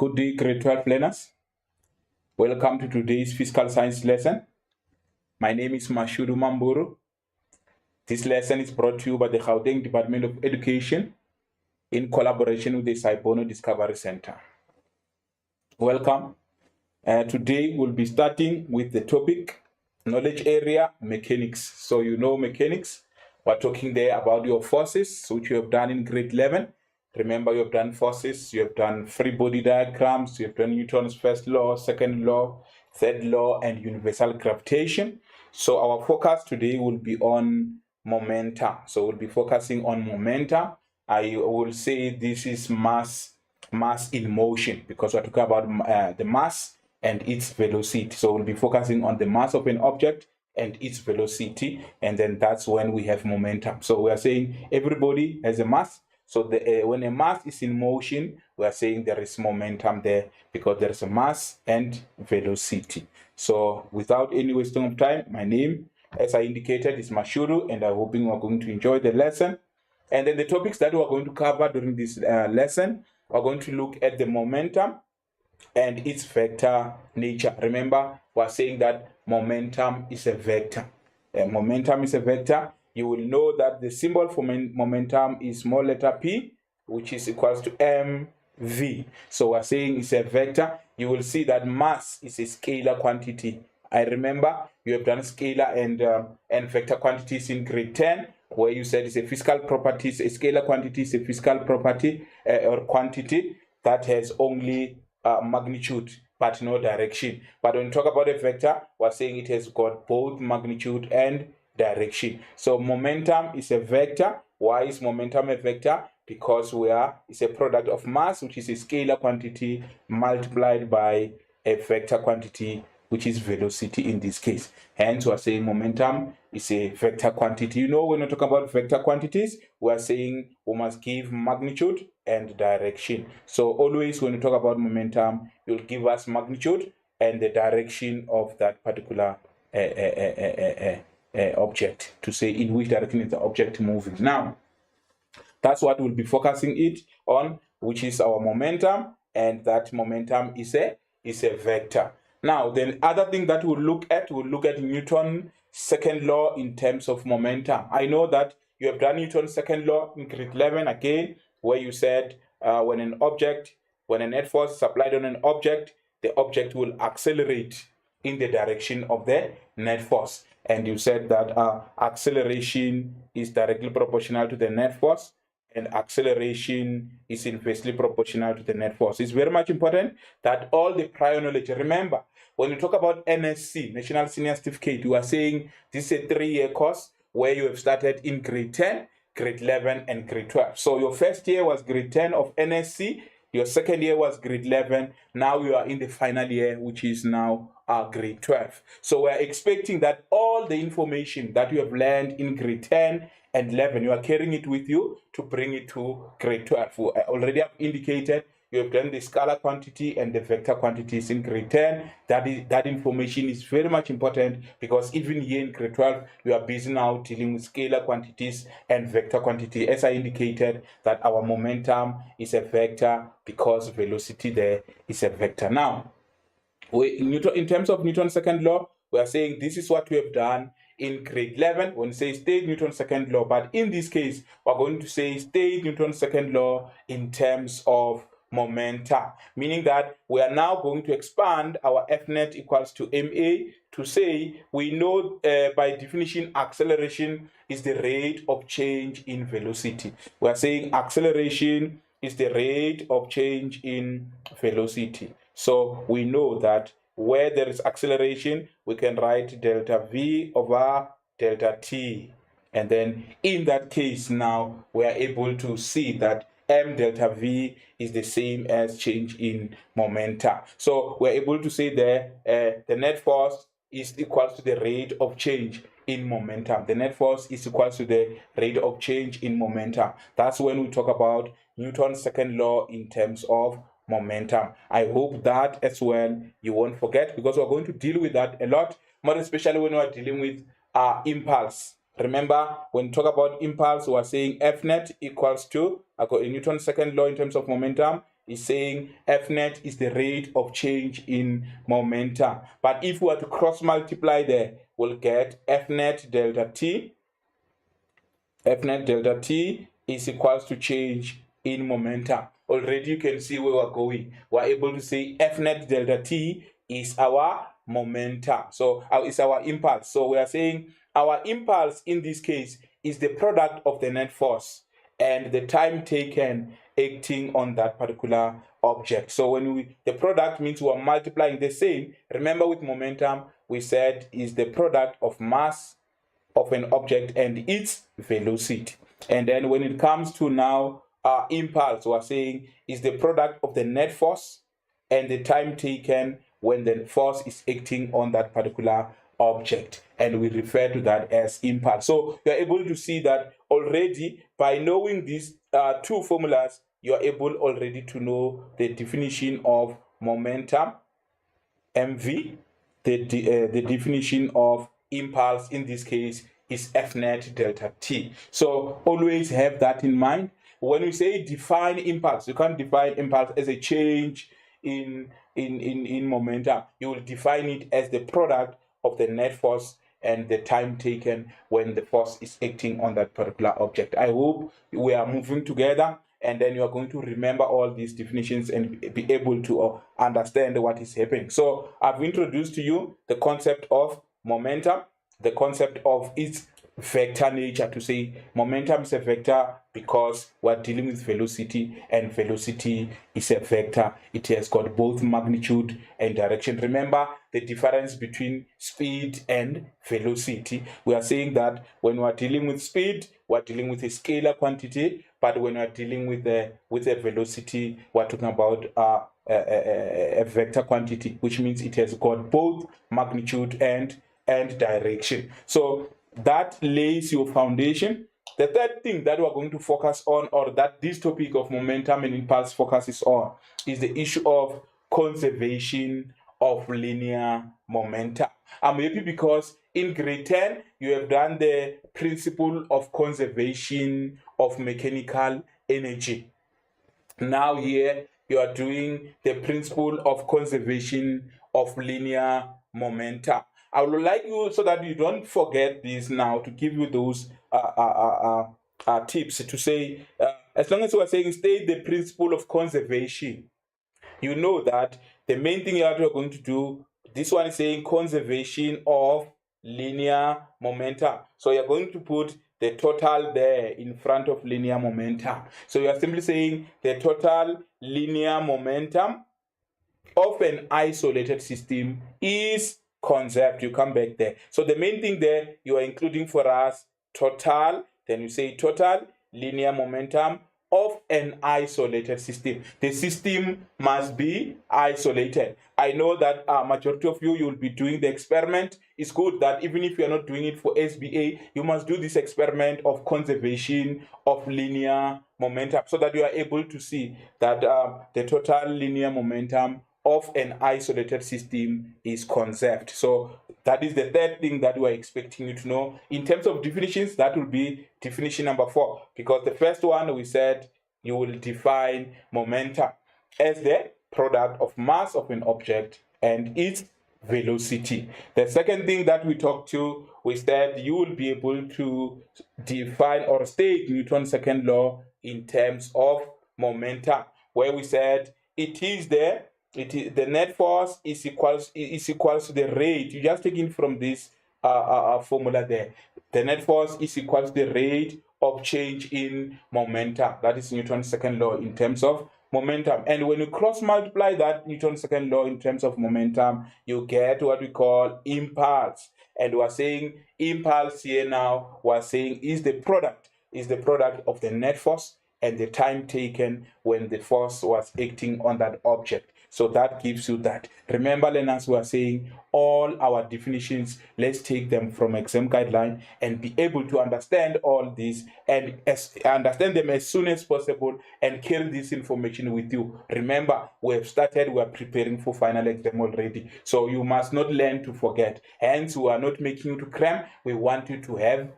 Good day, grade 12 learners. Welcome to today's physical science lesson. My name is Mashudu Mamburu. This lesson is brought to you by the Gauteng Department of Education in collaboration with the Saipono Discovery Center. Welcome. Today we'll be starting with the topic knowledge area mechanics. So you know mechanics. We're talking there about your forces, which you have done in grade 11. Remember, you have done forces, you have done free body diagrams, you have done Newton's first law, second law, third law, and universal gravitation. So our focus today will be on momentum. So we'll be focusing on momentum. I will say this is mass in motion, because we're talking about the mass and its velocity. So we'll be focusing on the mass of an object and its velocity, and then that's when we have momentum. So we are saying everybody has a mass. So when a mass is in motion, we are saying there is momentum there, because there is a mass and velocity. So without any wasting of time, my name, as I indicated, is Mashuru, and I'm hoping we're going to enjoy the lesson. And then the topics that we're going to cover during this lesson, we're going to look at the momentum and its vector nature. Remember, we're saying that momentum is a vector. Momentum is a vector. You will know that the symbol for momentum is small letter p, which is equals to mv. So we're saying it's a vector. You will see that mass is a scalar quantity. I remember you have done scalar and vector quantities in grade 10, where you said it's a physical property. A scalar quantity is a physical property or quantity that has only magnitude but no direction. But when we talk about a vector, we're saying it has got both magnitude and direction. So momentum is a vector. Why is momentum a vector? Because it's a product of mass, which is a scalar quantity, multiplied by a vector quantity, which is velocity in this case. Hence, we're saying momentum is a vector quantity. You know, when we talk about vector quantities, we're saying we must give magnitude and direction. So always when we talk about momentum, you'll give us magnitude and the direction of that particular object, to say in which direction is the object moving. Now, that's what we'll be focusing it on, which is our momentum, and that momentum is a vector. Now, the other thing that we'll look at Newton's second law in terms of momentum. I know that you have done Newton's second law in grade 11 again, where you said when a net force is applied on an object, the object will accelerate in the direction of the net force. And you said that acceleration is directly proportional to the net force, and acceleration is inversely proportional to the net force. It's very much important that all the prior knowledge, remember, when you talk about NSC, National Senior Certificate, you are saying this is a 3-year course where you have started in grade 10, grade 11, and grade 12. So your first year was grade 10 of NSC, your second year was grade 11, now you are in the final year, which is now grade 12. So we're expecting that all the information that you have learned in grade 10 and 11, you are carrying it with you to bring it to grade 12. I already have indicated you have done the scalar quantity and the vector quantities in grade 10. That information is very much important, because even here in grade 12, you are busy now dealing with scalar quantities and vector quantity. As I indicated, that our momentum is a vector because velocity there is a vector. Now, in terms of Newton's second law, we are saying this is what we have done in grade 11 when we say state Newton's second law. But in this case, we're going to say state Newton's second law in terms of momentum, meaning that we are now going to expand our F net equals to ma to say we know by definition acceleration is the rate of change in velocity. We are saying acceleration is the rate of change in velocity. So we know that where there is acceleration, we can write delta v over delta t. And then in that case now, we are able to see that m delta v is the same as change in momentum. So we're able to say there the net force is equal to the rate of change in momentum. The net force is equal to the rate of change in momentum. That's when we talk about Newton's second law in terms of momentum. I hope that as well you won't forget, because we're going to deal with that a lot, more especially when we're dealing with impulse. Remember, when we talk about impulse, we're saying F net equals to, in Newton's second law in terms of momentum, is saying F net is the rate of change in momentum. But if we were to cross multiply there, we'll get F net delta T. F net delta T is equals to change in momentum. Already you can see where we're going. We're able to say F net delta T is our momentum. So it's our impulse. So we are saying our impulse in this case is the product of the net force and the time taken acting on that particular object. So when the product means we are multiplying the same. Remember with momentum, we said is the product of mass of an object and its velocity. And then when it comes to now impulse, we're saying is the product of the net force and the time taken when the force is acting on that particular object, and we refer to that as impulse. So you're able to see that already by knowing these two formulas, you're able already to know the definition of momentum, mv, the definition of impulse in this case is F net delta T. So always have that in mind. When we say define impulse, you can't define impulse as a change in momentum. You will define it as the product of the net force and the time taken when the force is acting on that particular object. I hope we are moving together, and then you are going to remember all these definitions and be able to understand what is happening. So I've introduced to you the concept of momentum, the concept of its vector nature, to say momentum is a vector because we're dealing with velocity, and velocity is a vector. It has got both magnitude and direction. Remember the difference between speed and velocity. We are saying that when we're dealing with speed, we're dealing with a scalar quantity, but when we're dealing with a velocity, we're talking about a vector quantity, which means it has got both magnitude and direction. So that lays your foundation. The third thing that we're going to focus on, or that this topic of momentum and impulse focuses on, is the issue of conservation of linear momentum. I'm happy because in grade 10 you have done the principle of conservation of mechanical energy. Now here you are doing the principle of conservation of linear momentum. I would like you, so that you don't forget this now, to give you those tips to say, as long as you are saying state the principle of conservation, you know that the main thing you are going to do, this one is saying conservation of linear momentum. So you're going to put the total there in front of linear momentum. So you are simply saying the total linear momentum of an isolated system is conserved. You come back there. So the main thing there, you are including for us total, then you say total linear momentum of an isolated system. The system must be isolated. I know that majority of you will be doing the experiment. It's good that even if you are not doing it for SBA, you must do this experiment of conservation of linear momentum, so that you are able to see that the total linear momentum of an isolated system is conserved. So that is the third thing that we are expecting you to know. In terms of definitions, that will be definition number 4, because the first one we said you will define momentum as the product of mass of an object and its velocity. The second thing that we talked to, we said you will be able to define or state Newton's second law in terms of momentum, where we said it is the net force is equals to the rate. You just take it from this formula there. The net force is equals to the rate of change in momentum. That is Newton's second law in terms of momentum. And when you cross multiply that Newton's second law in terms of momentum, you get what we call impulse. And we're saying impulse here now, we're saying is the product of the net force and the time taken when the force was acting on that object. So that gives you that. Remember, learners, we are saying all our definitions, let's take them from exam guideline and be able to understand all these and understand them as soon as possible and carry this information with you. Remember, we have started, we are preparing for final exam already. So you must not learn to forget. Hence, we are not making you to cram. We want you to have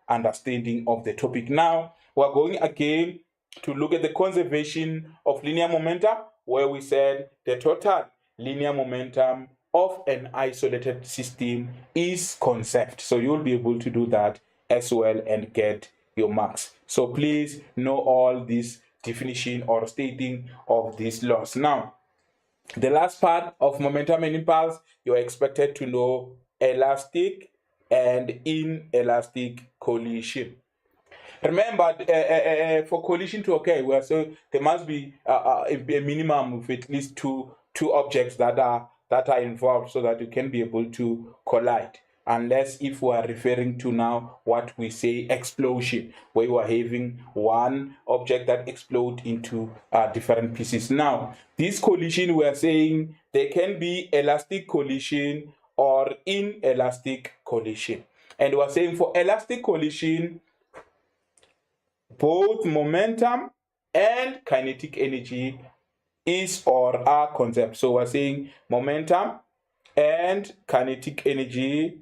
understanding of the topic. Now, we are going again to look at the conservation of linear momentum, where we said the total linear momentum of an isolated system is conserved. So you'll be able to do that as well and get your marks. So please know all this definition or stating of these laws. Now, the last part of momentum and impulse, you're expected to know elastic and inelastic collision. Remember, for collision to occur, we are saying there must be a minimum of at least two objects that are involved, so that you can be able to collide. Unless if we are referring to now what we say explosion, where you are having one object that explodes into different pieces. Now, this collision, we are saying there can be elastic collision or inelastic collision. And we are saying for elastic collision, both momentum and kinetic energy is or are conserved. So we're saying momentum and kinetic energy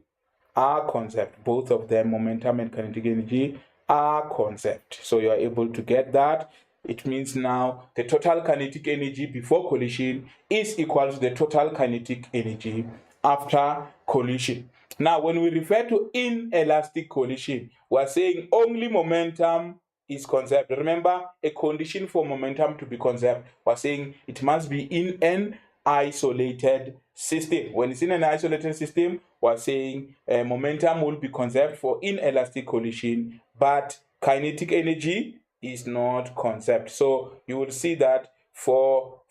are conserved. Both of them, momentum and kinetic energy, are conserved. So you are able to get that. It means now the total kinetic energy before collision is equal to the total kinetic energy after collision. Now, when we refer to inelastic collision, we are saying only momentum is conserved. Remember, a condition for momentum to be conserved, we're saying it must be in an isolated system. When it's in an isolated system, we're saying momentum will be conserved for inelastic collision, but kinetic energy is not conserved. So you will see that for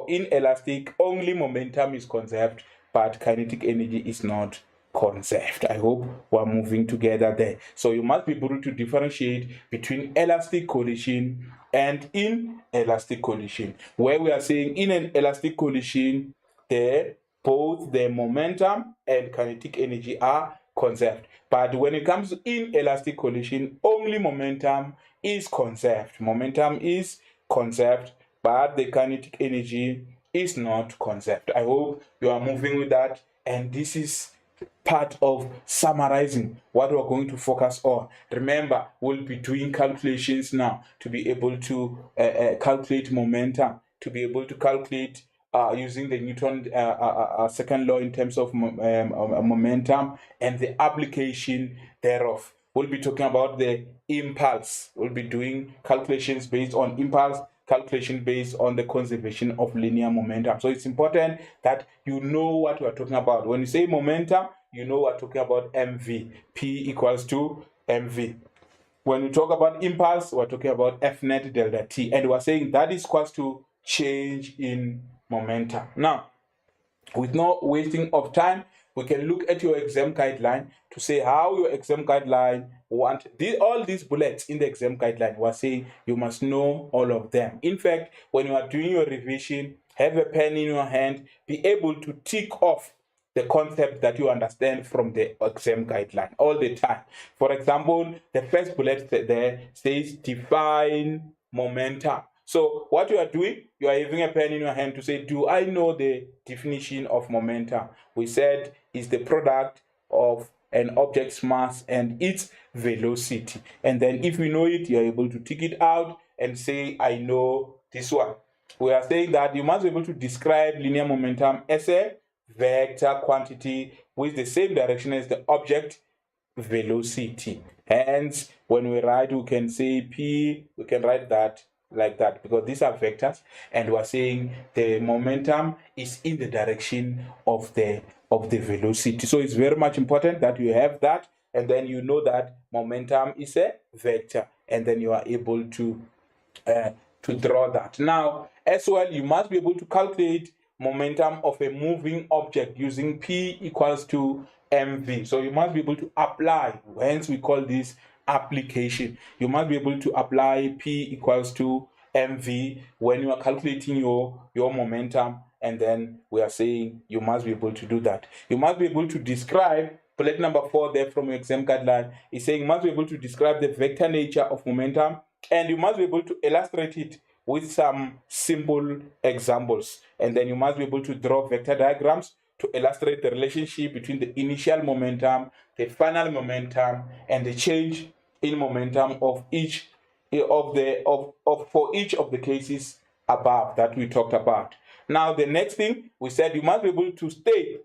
inelastic, only momentum is conserved, but kinetic energy is not conserved. I hope we're moving together there. So you must be able to differentiate between elastic collision and inelastic collision, where we are saying in an elastic collision, there both the momentum and kinetic energy are conserved. But when it comes to inelastic collision, only momentum is conserved. Momentum is conserved, but the kinetic energy is not conserved. I hope you are moving with that, and this is part of summarizing what we're going to focus on. Remember, we'll be doing calculations now to be able to calculate momentum, to be able to calculate using the Newton second law in terms of momentum and the application thereof. We'll be talking about the impulse. We'll be doing calculations based on impulse, calculation based on the conservation of linear momentum. So it's important that you know what we're talking about. When you say momentum, you know we're talking about mv. P equals to mv. When we talk about impulse, we're talking about F net delta t, and we're saying that is equals to change in momentum. Now, with no wasting of time, we can look at your exam guideline to say how your exam guideline want all these bullets in the exam guideline. We're saying you must know all of them. In fact, when you are doing your revision, have a pen in your hand, be able to tick off the concept that you understand from the exam guideline all the time. For example, the first bullet there says define momentum. So what you are doing, you are having a pen in your hand to say, do I know the definition of momentum? We said is the product of an object's mass and its velocity. And then if you know it, you are able to tick it out and say, I know this one. We are saying that you must be able to describe linear momentum as a vector quantity with the same direction as the object velocity. Hence, when we write, we can say P, we can write that like that, because these are vectors, and we are saying the momentum is in the direction of the velocity. So it's very much important that you have that, and then you know that momentum is a vector, and then you are able to draw that. Now, as well, you must be able to calculate momentum of a moving object using P equals to mv. So you must be able to apply, hence we call this application. You must be able to apply P equals to mv when you are calculating your momentum, and then we are saying you must be able to do that. You must be able to describe, bullet number 4 there from your exam guideline is saying you must be able to describe the vector nature of momentum, and you must be able to illustrate it with some simple examples, and then you must be able to draw vector diagrams to illustrate the relationship between the initial momentum, the final momentum, and the change in momentum of each for each of the cases above that we talked about. Now, the next thing we said, you must be able to state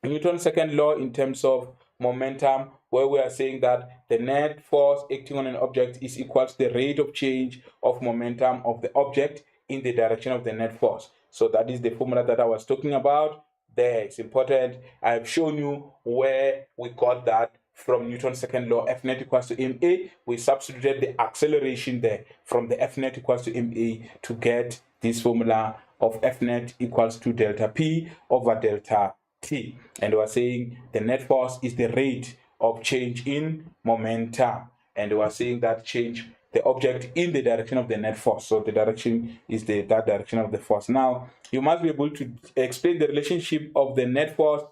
Newton's second law in terms of momentum, where we are saying that the net force acting on an object is equal to the rate of change of momentum of the object in the direction of the net force. So that is the formula that I was talking about there. It's important. I have shown you where we got that from Newton's second law, F net equals to ma. We substituted the acceleration there from the F net equals to ma to get this formula of F net equals to delta P over delta T. And we're saying the net force is the rate of change in momentum. And we're saying that change the object in the direction of the net force. So the direction is that direction of the force. Now, you must be able to explain the relationship of the net force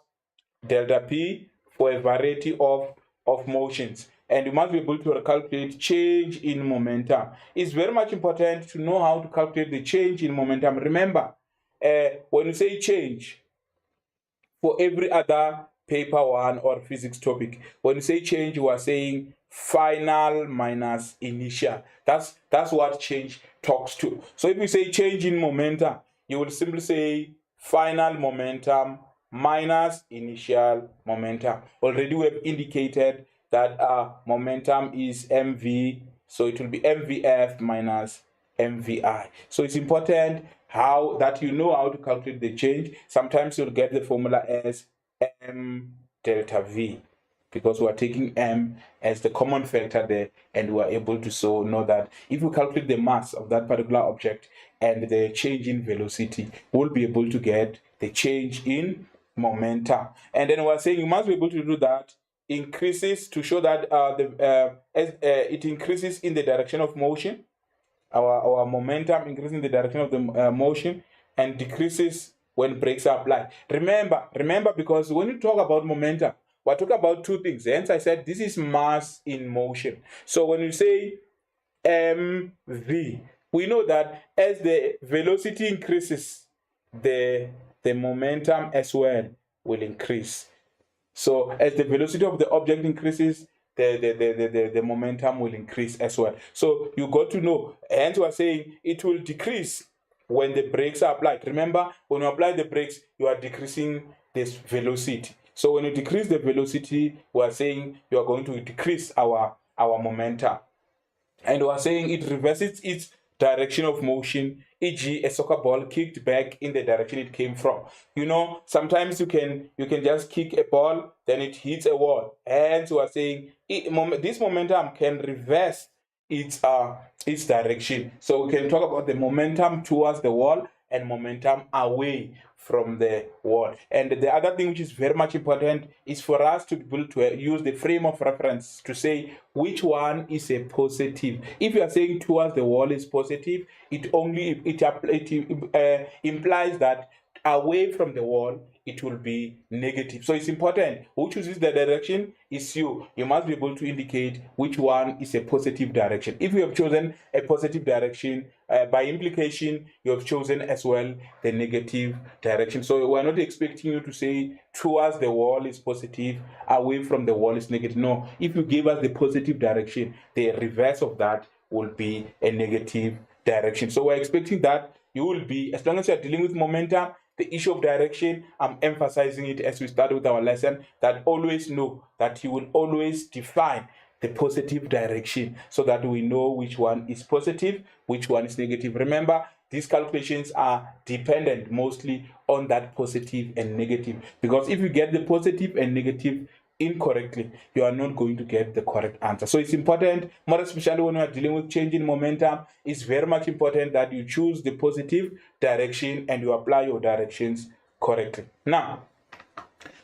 delta P for a variety of motions. And you must be able to calculate change in momentum. It's very much important to know how to calculate the change in momentum. Remember, when you say change, for every other paper one or physics topic, when you say change, you are saying final minus initial. That's what change talks to. So if you say change in momentum, you will simply say final momentum minus initial momentum. Already we have indicated that momentum is mv, so it will be mvf minus mvi. So it's important that you know how to calculate the change. Sometimes you'll get the formula as m delta v, because we are taking m as the common factor there, and we are able to know that if we calculate the mass of that particular object and the change in velocity, we'll be able to get the change in momentum. And then we're saying you must be able to do that increases to show that it increases in the direction of motion. Our momentum increases in the direction of the motion and decreases when brakes are applied. Remember, because when you talk about momentum, we're talking about two things. Hence, I said this is mass in motion. So when you say mv, we know that as the velocity increases, the momentum as well will increase. So as the velocity of the object increases, the momentum will increase as well. So you got to know, and we are saying it will decrease when the brakes are applied. Remember, when you apply the brakes, you are decreasing this velocity. So when you decrease the velocity, we are saying you are going to decrease our momentum. And we are saying it reverses its direction of motion, e.g. a soccer ball kicked back in the direction it came from. You know, sometimes you can just kick a ball, then it hits a wall. And so we are saying this momentum can reverse its direction. So we can talk about the momentum towards the wall and momentum away from the wall. And the other thing which is very much important is for us to be able to use the frame of reference to say which one is a positive. If you are saying towards the wall is positive, it implies that away from the wall it will be negative. So it's important who chooses the direction is you. You must be able to indicate which one is a positive direction. If you have chosen a positive direction, by implication you have chosen as well the negative direction. So we're not expecting you to say towards the wall is positive, away from the wall is negative. No, if you give us the positive direction, the reverse of that will be a negative direction. So we're expecting that you will be, as long as you're dealing with momentum, the issue of direction, I'm emphasizing it as we start with our lesson, that always know that you will always define the positive direction so that we know which one is positive, which one is negative. Remember, these calculations are dependent mostly on that positive and negative, because if you get the positive and negative incorrectly, you are not going to get the correct answer. So it's important, more especially when we are dealing with change in momentum, it's very much important that you choose the positive direction and you apply your directions correctly. Now,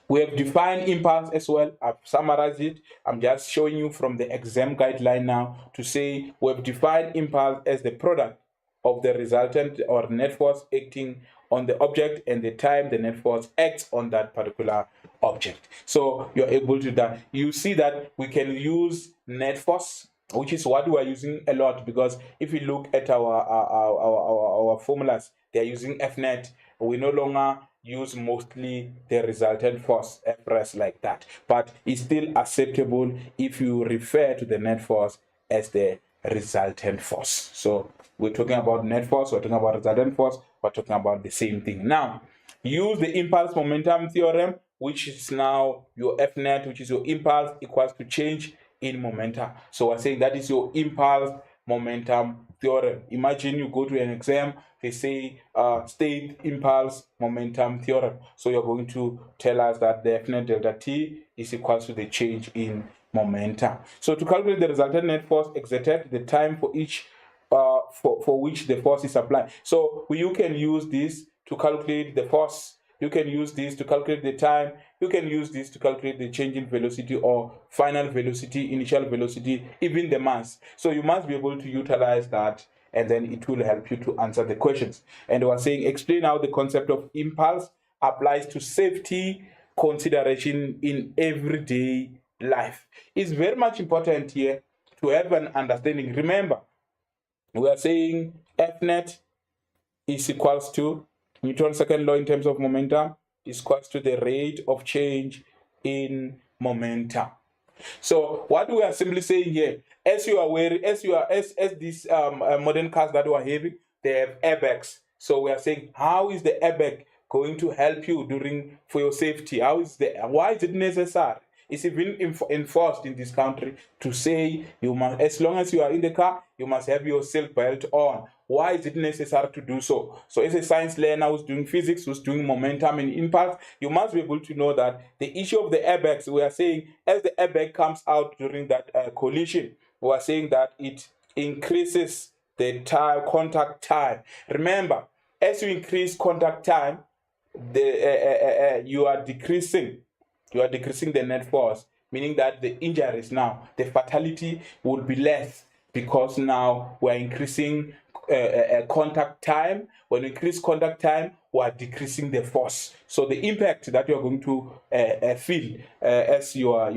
we have defined impulse as well. I've summarized it. I'm just showing you from the exam guideline now to say we have defined impulse as the product of the resultant or net force acting on the object and the time the net force acts on that particular object. So you're able to that. You see that we can use net force, which is what we are using a lot, because if you look at our formulas, they are using F net. We no longer use mostly the resultant force, F like that. But it's still acceptable if you refer to the net force as the resultant force. So we're talking about net force, we're talking about resultant force, we're talking about the same thing. Now, use the impulse momentum theorem, which is now your F net, which is your impulse equals to change in momentum. So we're saying that is your impulse momentum theorem. Imagine you go to an exam, they say state impulse momentum theorem. So you're going to tell us that the F net delta T is equals to the change in momentum. So to calculate the resultant net force exerted, the time for each for which the force is applied. So you can use this to calculate the force. You can use this to calculate the time. You can use this to calculate the change in velocity or final velocity, initial velocity, even the mass. So you must be able to utilize that, and then it will help you to answer the questions. And we're saying explain how the concept of impulse applies to safety consideration in everyday life. It's very much important here to have an understanding. Remember, we are saying F net is equals to Newton's second law in terms of momentum is equals to the rate of change in momentum. So what we are simply saying here, as you are aware, as these modern cars that we are having, they have airbags. So we are saying, how is the airbag going to help you for your safety? Why is it necessary? It's even enforced in this country to say you must, as long as you are in the car, you must have your seat belt on. Why is it necessary to do so? So as a science learner who's doing physics, who's doing momentum and impulse, you must be able to know that the issue of the airbags, we are saying as the airbag comes out during that collision, we are saying that it increases the contact time. Remember, as you increase contact time, you are decreasing the net force, meaning that the injuries now, the fatality will be less, because now we're increasing contact time. When we increase contact time, we are decreasing the force. So the impact that you are going to feel as you are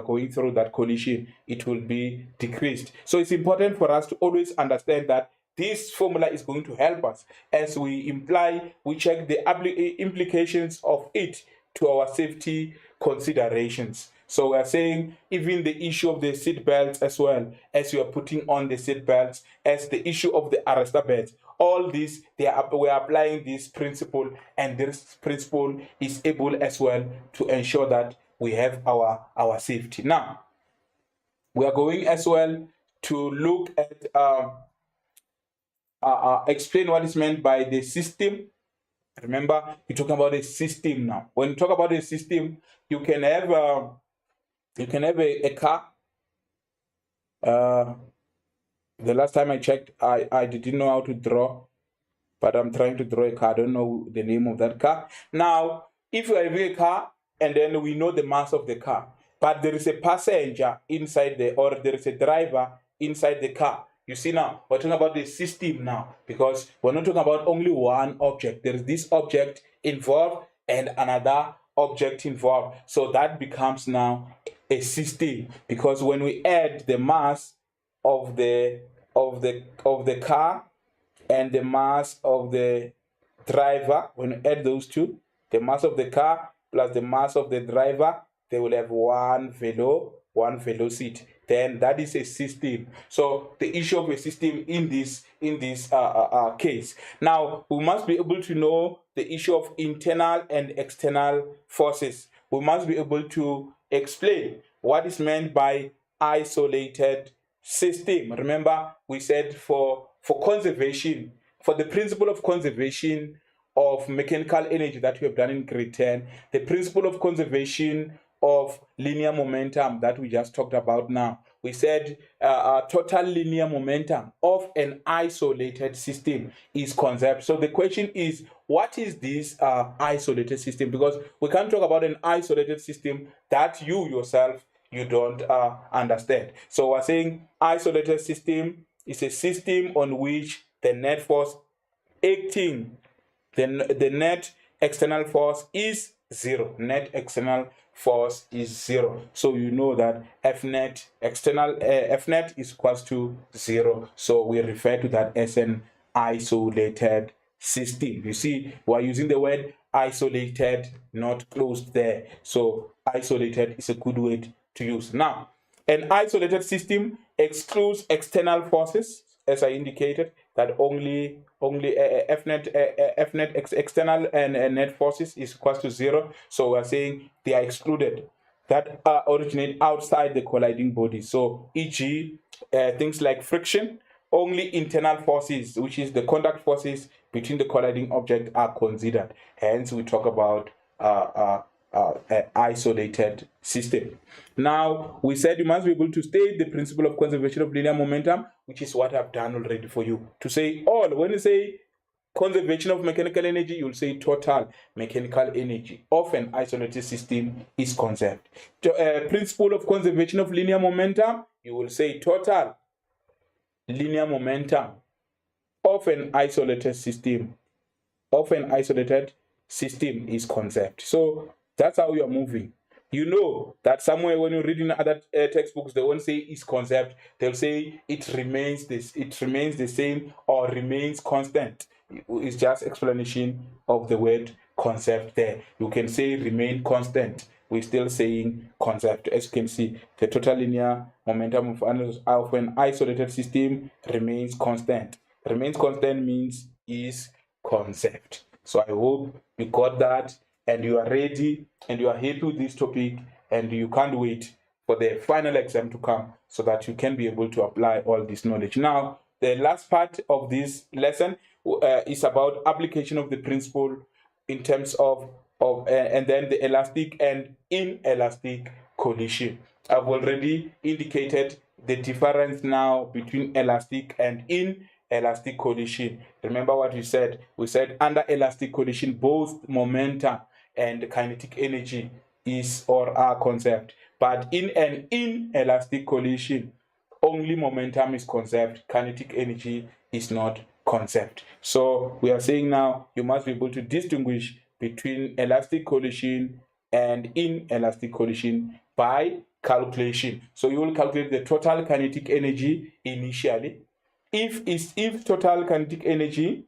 going through that collision, it will be decreased. So it's important for us to always understand that this formula is going to help us as we check the implications of it to our safety considerations. So we are saying even the issue of the seat belts, as well as you are putting on the seat belts, as the issue of the arrestor belts, all this we are applying this principle, and this principle is able as well to ensure that we have our safety. Now we are going as well to look at explain what is meant by the system. Remember, we're talking about a system now. When you talk about a system, you can have a car. The last time I checked, I didn't know how to draw, but I'm trying to draw a car. I don't know the name of that car. Now, if you have a car, and then we know the mass of the car, but there is a passenger inside or there is a driver inside the car. You see now, we're talking about the system now, because we're not talking about only one object. There is this object involved and another object involved. So that becomes now a system, because when we add the mass of the car and the mass of the driver, when we add those two, the mass of the car plus the mass of the driver, they will have one velocity. Then that is a system. So the issue of a system in this case. Now we must be able to know the issue of internal and external forces. We must be able to explain what is meant by isolated system. Remember, we said for conservation, for the principle of conservation of mechanical energy that we have done in grade 10, the principle of conservation of linear momentum that we just talked about now. We said total linear momentum of an isolated system is conserved. So the question is, what is this isolated system? Because we can't talk about an isolated system that you yourself you don't understand. So we're saying isolated system is a system on which the net force acting, the net external force is zero. Net external force is zero. So you know that F net is equals to zero. So we refer to that as an isolated system. You see, we're using the word isolated, not closed there. So isolated is a good word to use. Now, an isolated system excludes external forces, as I indicated, that only Fnet external and net forces is equal to 0. So we're saying they are excluded, that originate outside the colliding body. So, e.g., things like friction, only internal forces, which is the contact forces between the colliding object, are considered. Hence, we talk about isolated system. Now, we said you must be able to state the principle of conservation of linear momentum, which is what I've done already for you. To say all, when you say conservation of mechanical energy, you'll say total mechanical energy of an isolated system is conserved. Principle of conservation of linear momentum, you will say total linear momentum of an isolated system is conserved. So that's how you are moving. You know that somewhere when you read in other textbooks, they won't say is conserved. They'll say it remains the same or remains constant. It's just explanation of the word conserved there. You can say remain constant. We're still saying conserved. As you can see, the total linear momentum of an isolated system remains constant. Remains constant means is conserved. So I hope you got that and you are ready and you are happy with this topic and you can't wait for the final exam to come so that you can be able to apply all this knowledge. Now, the last part of this lesson is about application of the principle in terms of and then the elastic and inelastic collision. I've already indicated the difference now between elastic and inelastic collision. Remember what we said? We said under elastic collision, both momentum and kinetic energy is or are conserved. But in an inelastic collision, only momentum is conserved, kinetic energy is not conserved. So we are saying now you must be able to distinguish between elastic collision and inelastic collision by calculation. So you will calculate the total kinetic energy initially. If total kinetic energy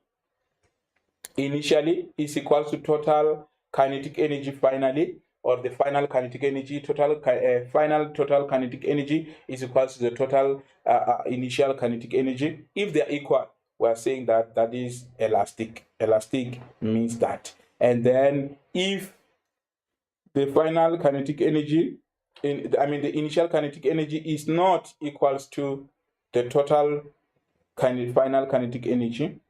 initially is equal to total kinetic energy finally, or the final kinetic energy, final total kinetic energy is equal to the total initial kinetic energy. If they are equal, we are saying that that is elastic. Elastic means that. And then if the final kinetic energy, the initial kinetic energy is not equals to the total final kinetic energy,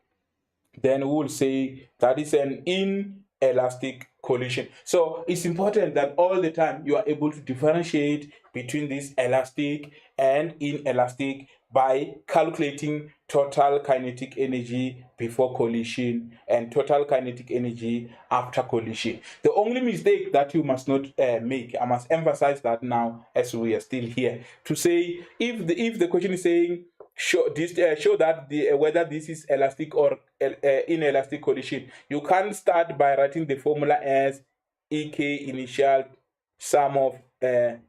then we will say that is an inelastic collision. So it's important that all the time you are able to differentiate between this elastic and inelastic by calculating total kinetic energy before collision and total kinetic energy after collision. The only mistake that you must not make, I must emphasize that now as we are still here, to say if the question is saying show that whether this is elastic or inelastic collision, you can't start by writing the formula as ek initial sum of a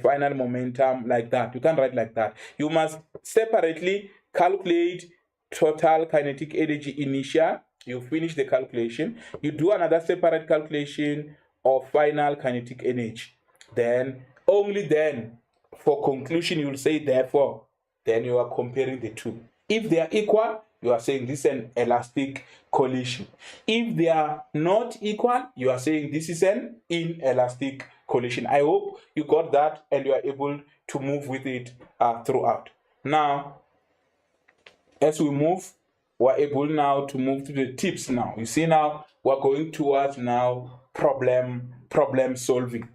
final momentum like that. You can't write like that. You must separately calculate total kinetic energy initial. You finish the calculation. You do another separate calculation of final kinetic energy. Then, only then, for conclusion, you will say therefore. Then you are comparing the two. If they are equal, you are saying this is an elastic collision. If they are not equal, you are saying this is an inelastic collision. I hope you got that and you are able to move with it throughout. Now, as we move, we're able now to move to the tips now. You see now, we're going towards now problem solving,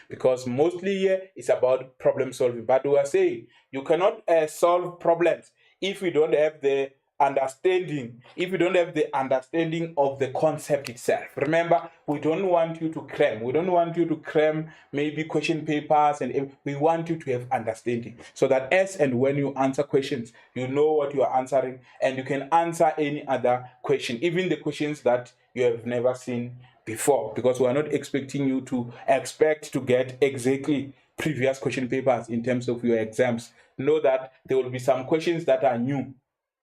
because mostly here it's about problem solving. But we are saying you cannot solve problems if you don't have the understanding, of the concept itself. Remember, we don't want you to cram maybe question papers, and we want you to have understanding, so that as and when you answer questions, you know what you are answering and you can answer any other question, even the questions that you have never seen before, because we are not expecting you to get exactly previous question papers in terms of your exams. Know that there will be some questions that are new.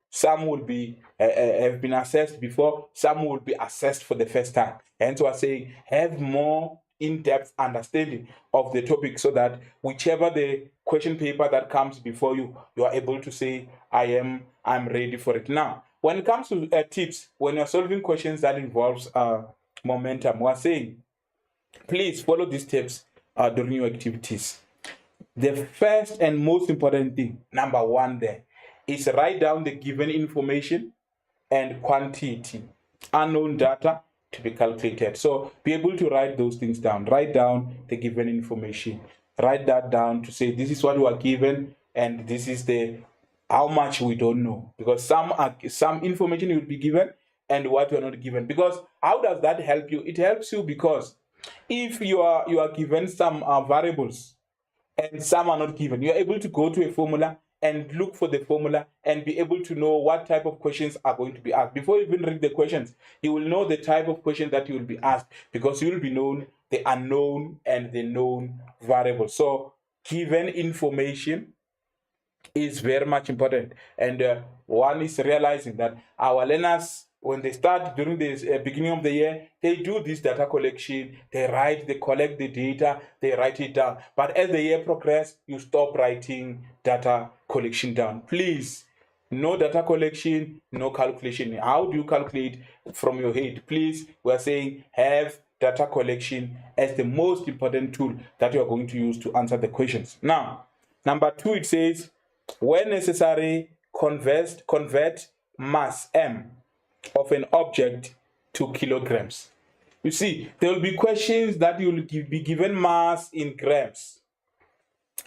Some will be have been assessed before, some will be assessed for the first time. And so I say have more in-depth understanding of the topic, so that whichever the question paper that comes before you, you are able to say, I'm ready for it. Now, when it comes to tips, when you're solving questions that involves momentum, we're saying, please follow these tips during your activities. The first and most important thing, number one there, is write down the given information and quantity, unknown data to be calculated. So be able to write those things down. Write down the given information. Write that down to say this is what we are given and this is the how much we don't know. Because some information you will be given and what you are not given. Because how does that help you? It helps you because if you are given some variables and some are not given, you are able to go to a formula and look for the formula and be able to know what type of questions are going to be asked. Before you even read the questions, you will know the type of question that you will be asked, because you will be known the unknown and the known variables. So given information is very much important, and one is realizing that our learners, when they start during the beginning of the year, they do this data collection, they collect the data, they write it down. But as the year progresses, you stop writing data collection down. Please, no data collection, no calculation. How do you calculate from your head? Please, we are saying have data collection as the most important tool that you are going to use to answer the questions. Now, number 2, it says, when necessary, convert mass M of an object to kilograms. You see, there will be questions that you will be given mass in grams.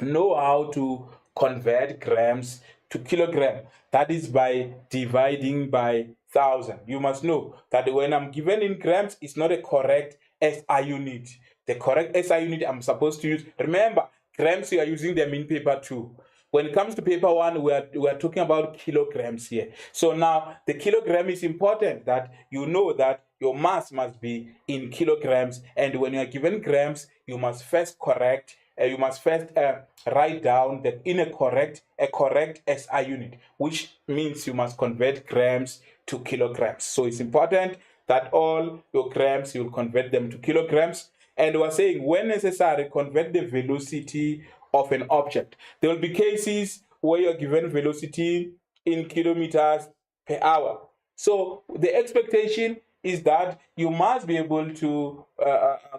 Know how to convert grams to kilogram. That is by dividing by 1,000. You must know that when I'm given in grams, it's not a correct SI unit. The correct SI unit I'm supposed to use. Remember, grams, you are using them in paper 2. When it comes to paper 1, we are talking about kilograms here. So now the kilogram is important, that you know that your mass must be in kilograms, and when you are given grams, you must first write down that in a correct SI unit, which means you must convert grams to kilograms. So it's important that all your grams, you will convert them to kilograms. And we're saying, when necessary, convert the velocity of an object. There will be cases where you're given velocity in kilometers per hour. So the expectation is that you must be able to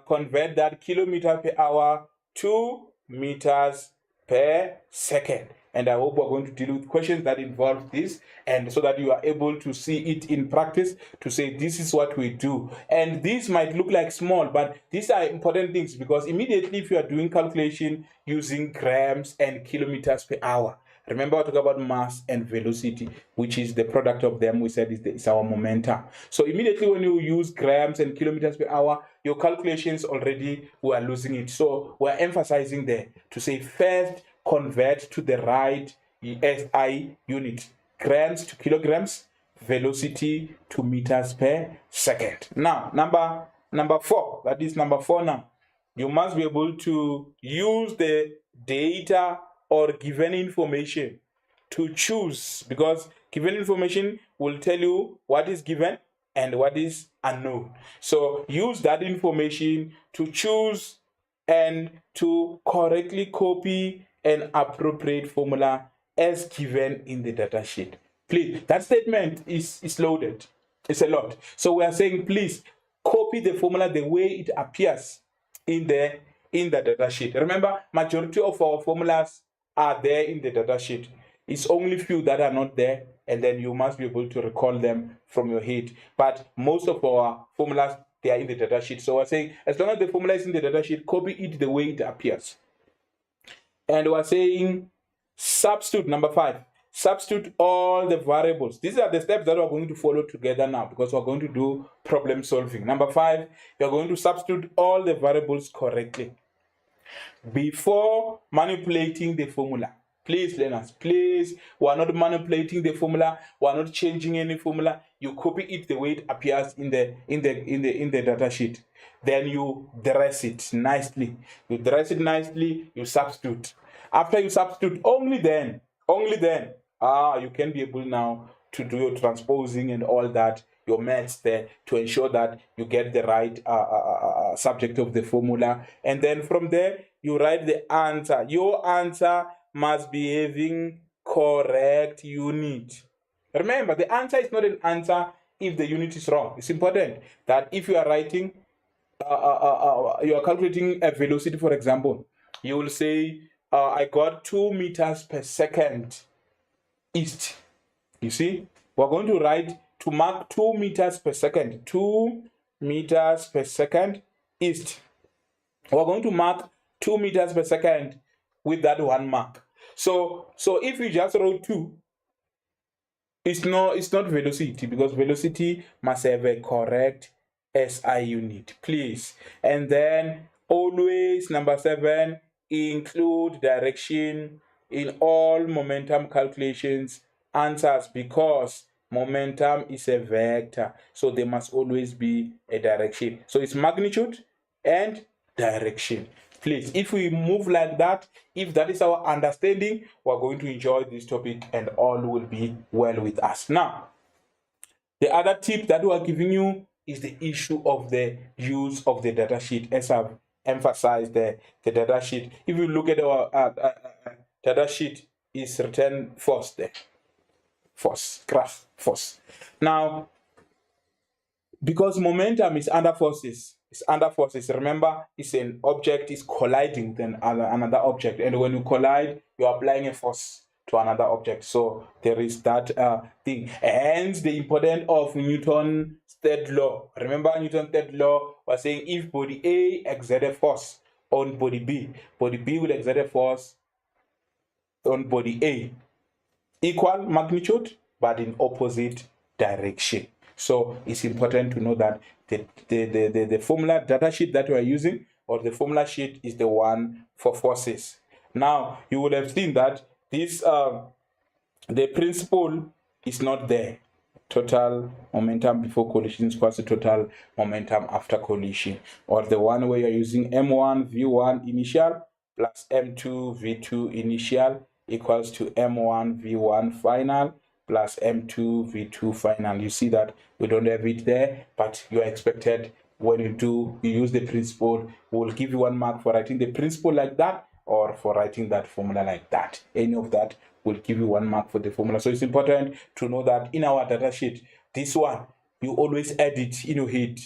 convert that kilometer per hour to meters per second. And I hope we're going to deal with questions that involve this, and so that you are able to see it in practice, to say this is what we do. And this might look like small, but these are important things, because immediately if you are doing calculation using grams and kilometers per hour, remember I talk about mass and velocity, which is the product of them. We said is our momentum. So immediately when you use grams and kilometers per hour, your calculations already we are losing it. So we're emphasizing there to say first convert to the right SI unit, grams to kilograms, velocity to meters per second. Now, number 4, that is number 4 now. You must be able to use the data or given information to choose, because given information will tell you what is given and what is unknown. So use that information to choose and to correctly copy an appropriate formula as given in the data sheet. Please, that statement is loaded. It's a lot. So we are saying, please copy the formula the way it appears in the data sheet. Remember, majority of our formulas are there in the data sheet. It's only few that are not there, and then you must be able to recall them from your head. But most of our formulas, they are in the data sheet. So we're saying, as long as the formula is in the data sheet, copy it the way it appears. And we're saying, substitute, number 5. Substitute all the variables. These are the steps that we're going to follow together now, because we're going to do problem solving. Number 5, you're going to substitute all the variables correctly before manipulating the formula. Please, learners, please, we're not manipulating the formula, we're not changing any formula. You copy it the way it appears in the data sheet. Then you dress it nicely. You dress it nicely, you substitute. After you substitute, only then, you can be able now to do your transposing and all that your maths there to ensure that you get the right subject of the formula. And then from there, you write the answer. Your answer must be having correct unit. Remember, the answer is not an answer if the unit is wrong. It's important that if you are writing, you are calculating a velocity, for example, you will say, I got 2 meters per second east. You see, we're going to write to mark 2 meters per second, 2 meters per second east. We're going to mark 2 meters per second with that 1 mark. So if you just wrote 2, it's not velocity, because velocity must have a correct SI unit, please. And then always, number 7, include direction in all momentum calculations answers, because momentum is a vector, so there must always be a direction. So it's magnitude and direction. Please, if we move like that, if that is our understanding, we're going to enjoy this topic and all will be well with us. Now, the other tip that we are giving you is the issue of the use of the data sheet, as I've emphasized the data sheet. If you look at our data sheet, is written force there. Force, graph, force. Now, because momentum is under forces, remember, it's an object is colliding with another object, and when you collide, you are applying a force to another object. So there is that thing. Hence the importance of Newton's third law. Remember, Newton's third law was saying if body A exerts a force on body B will exert a force on body A, equal magnitude but in opposite direction. So it's important to know that the formula data sheet that we are using, or the formula sheet, is the one for forces. Now you would have seen that this the principle is not there. Total momentum before collision is equals to total momentum after collision, or the one where you're using M1 V1 initial plus M2 V2 initial equals to M1 V1 final plus M2 V2 final. You see that we don't have it there, but you are expected, when you use the principle, we will give you 1 mark for writing the principle like that, or for writing that formula like that. Any of that will give you 1 mark for the formula. So it's important to know that in our data sheet, this one, you always add it in your head,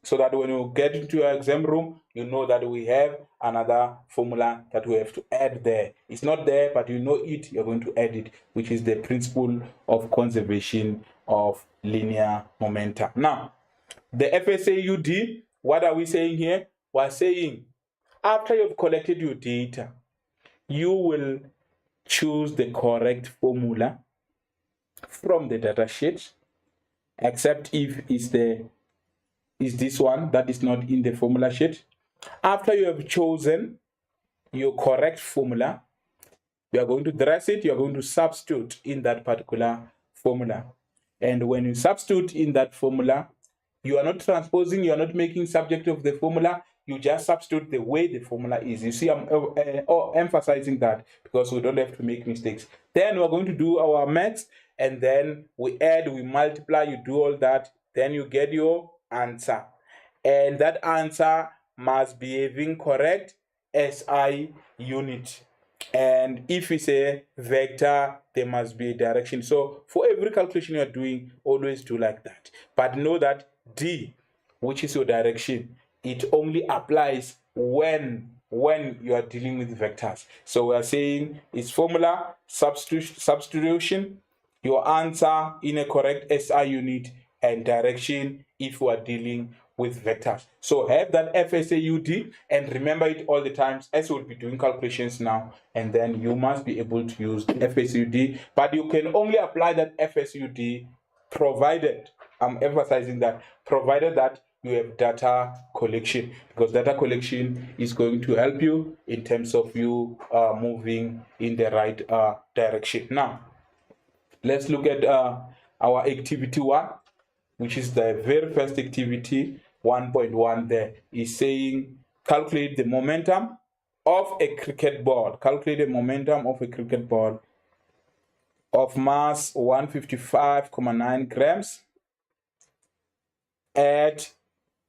so that when you get into your exam room, you know that we have another formula that we have to add there. It's not there, but you know it, you're going to add it, which is the principle of conservation of linear momentum. Now, the FSAUD, what are we saying here? We're saying, after you've collected your data, you will choose the correct formula from the data sheet, except if it's this one that is not in the formula sheet. After you have chosen your correct formula, you are going to dress it, you are going to substitute in that particular formula. And when you substitute in that formula, you are not transposing, you are not making subject of the formula, you just substitute the way the formula is. You see, I'm emphasizing that because we don't have to make mistakes. Then we're going to do our maths, and then we add, we multiply, you do all that, then you get your answer. And that answer must be having correct SI unit. And if it's a vector, there must be a direction. So for every calculation you're doing, always do like that. But know that D, which is your direction, it only applies when you are dealing with vectors. So we are saying it's formula, substitution, your answer in a correct SI unit, and direction if you are dealing with vectors. So have that FSAUD and remember it all the times as we'll be doing calculations now, and then you must be able to use the FSAUD, but you can only apply that FSAUD provided, I'm emphasizing that, provided that you have data collection, because data collection is going to help you in terms of you moving in the right direction. Now, let's look at our activity 1, which is the very first activity. 1.1 there is saying calculate the momentum of a cricket ball. Calculate the momentum of a cricket ball of mass 155.9 grams at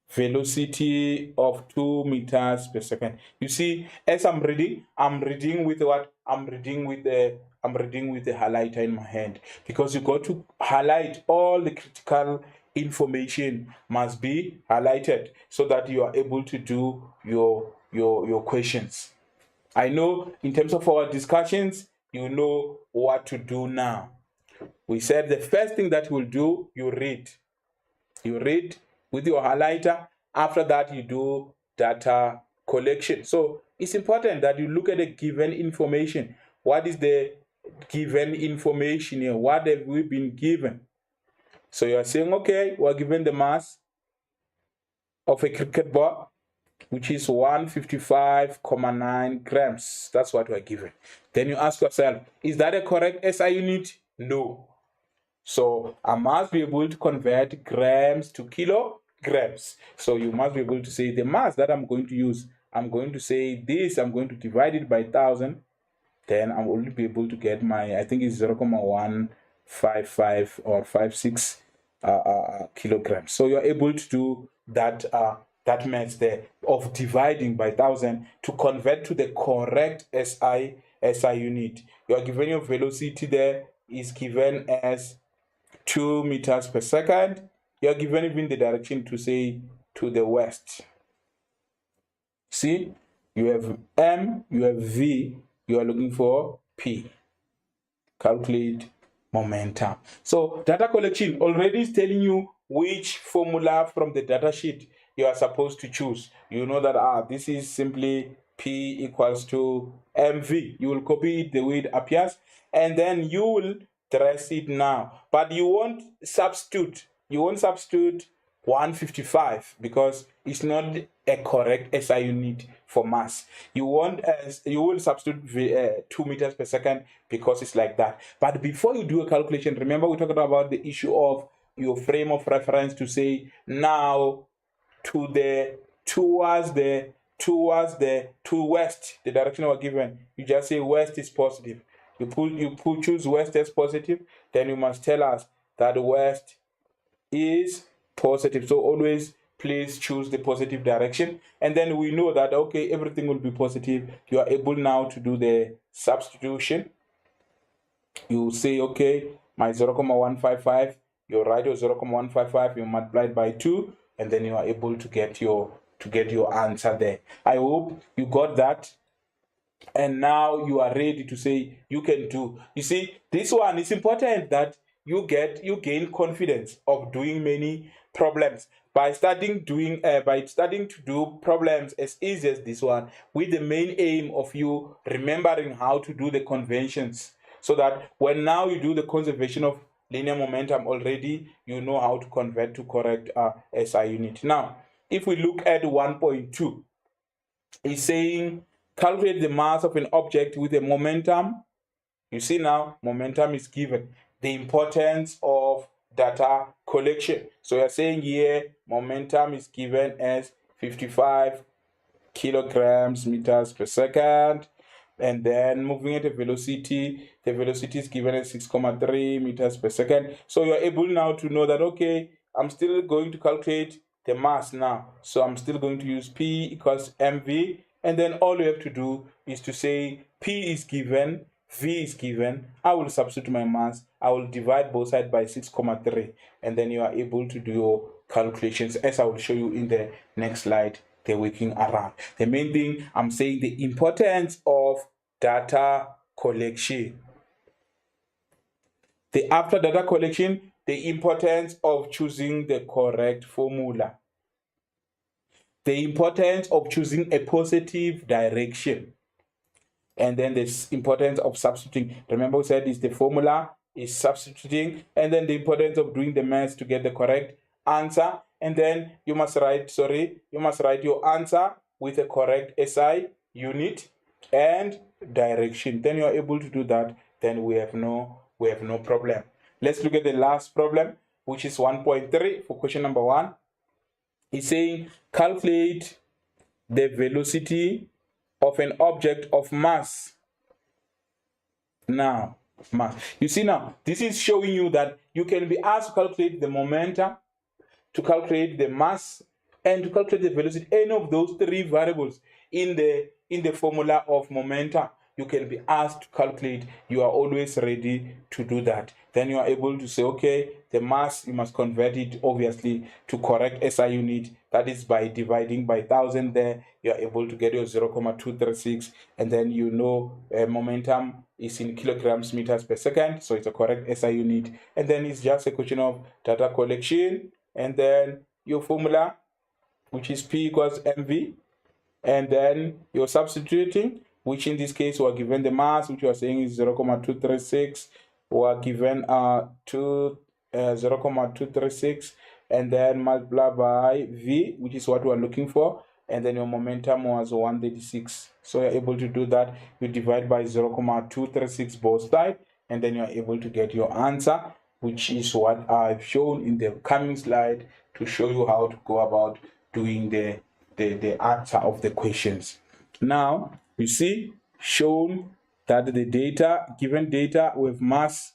velocity of 2 meters per second. You see, as I'm reading with what? I'm reading with the highlighter in my hand, because you got to highlight all the critical information must be highlighted so that you are able to do your questions. I know in terms of our discussions, you know what to do now. We said the first thing that we'll do, you read. You read with your highlighter. After that, you do data collection. So it's important that you look at the given information. What is the given information here? What have we been given? So you are saying, okay, we're given the mass of a cricket ball, which is 155.9 grams. That's what we're given. Then you ask yourself, is that a correct SI unit? No. So I must be able to convert grams to kilograms. So you must be able to say the mass that I'm going to use. I'm going to say this, I'm going to divide it by 1,000. Then I'll only be able to get my, I think it's 0.155 or 56 kilograms. So you're able to do that that math there of dividing by 1,000 to convert to the correct SI unit. You are given your velocity there is given as 2 meters per second. You are given even the direction to say to the west. See, you have M, you have V, you are looking for P. Calculate momentum. So data collection already is telling you which formula from the data sheet you are supposed to choose. You know that this is simply P equals to MV. You will copy it the way it appears, and then you will trace it now. But you won't substitute 155 because it's not a correct SI unit for mass. You will substitute 2 meters per second because it's like that. But before you do a calculation, remember we talked about the issue of your frame of reference to say now to west, the direction we're given. You just say west is positive. You choose west as positive, then you must tell us that west is positive. So always please choose the positive direction, and then we know that okay, everything will be positive. You are able now to do the substitution. You say okay, my 0.155, you write your 0.155, you multiply it by 2, and then you are able to get your answer there. I hope you got that. And now you are ready to say you can do. You see, this one is important that you gain confidence of doing many problems by starting to do problems as easy as this one, with the main aim of you remembering how to do the conventions, so that when now you do the conservation of linear momentum already, you know how to convert to correct SI unit. Now, if we look at 1.2, it's saying calculate the mass of an object with a momentum. You see now, momentum is given. The importance of data collection. So you're saying here, momentum is given as 55 kilograms meters per second. And then moving at a velocity, the velocity is given as 6.3 meters per second. So you're able now to know that, okay, I'm still going to calculate the mass now. So I'm still going to use P equals mv. And then all you have to do is to say P is given, V is given. I will substitute my mass. I will divide both sides by 6.3. And then you are able to do your calculations, as I will show you in the next slide, the working around. The main thing I'm saying, the importance of data collection. After data collection, the importance of choosing the correct formula. The importance of choosing a positive direction. And then the importance of substituting. Remember we said is the formula is substituting, and then the importance of doing the math to get the correct answer. And then you must write your answer with a correct SI unit and direction. Then you are able to do that. Then we have no problem. Let's look at the last problem, which is 1.3 for question number 1. It's saying calculate the velocity of an object of mass. Now, mass. You see now, this is showing you that you can be asked to calculate the momentum, to calculate the mass and to calculate the velocity, any of those three variables in the formula of momentum, you can be asked to calculate, you are always ready to do that. Then you are able to say, okay, the mass, you must convert it obviously to correct SI unit. That is by dividing by 1,000 there, you are able to get your 0.236, and then you know momentum is in kilograms meters per second, so it's a correct SI unit. And then it's just a question of data collection, and then your formula, which is P equals mv, and then you're substituting, which in this case we are given the mass, which we are saying is 0.236, we are given 0.236, and then multiply by v, which is what we are looking for, and then your momentum was 136. So you're able to do that. You divide by 0.236 both sides, and then you're able to get your answer, which is what I've shown in the coming slide to show you how to go about doing the answer of the questions. Now you see, shown that the data, given data, we have mass,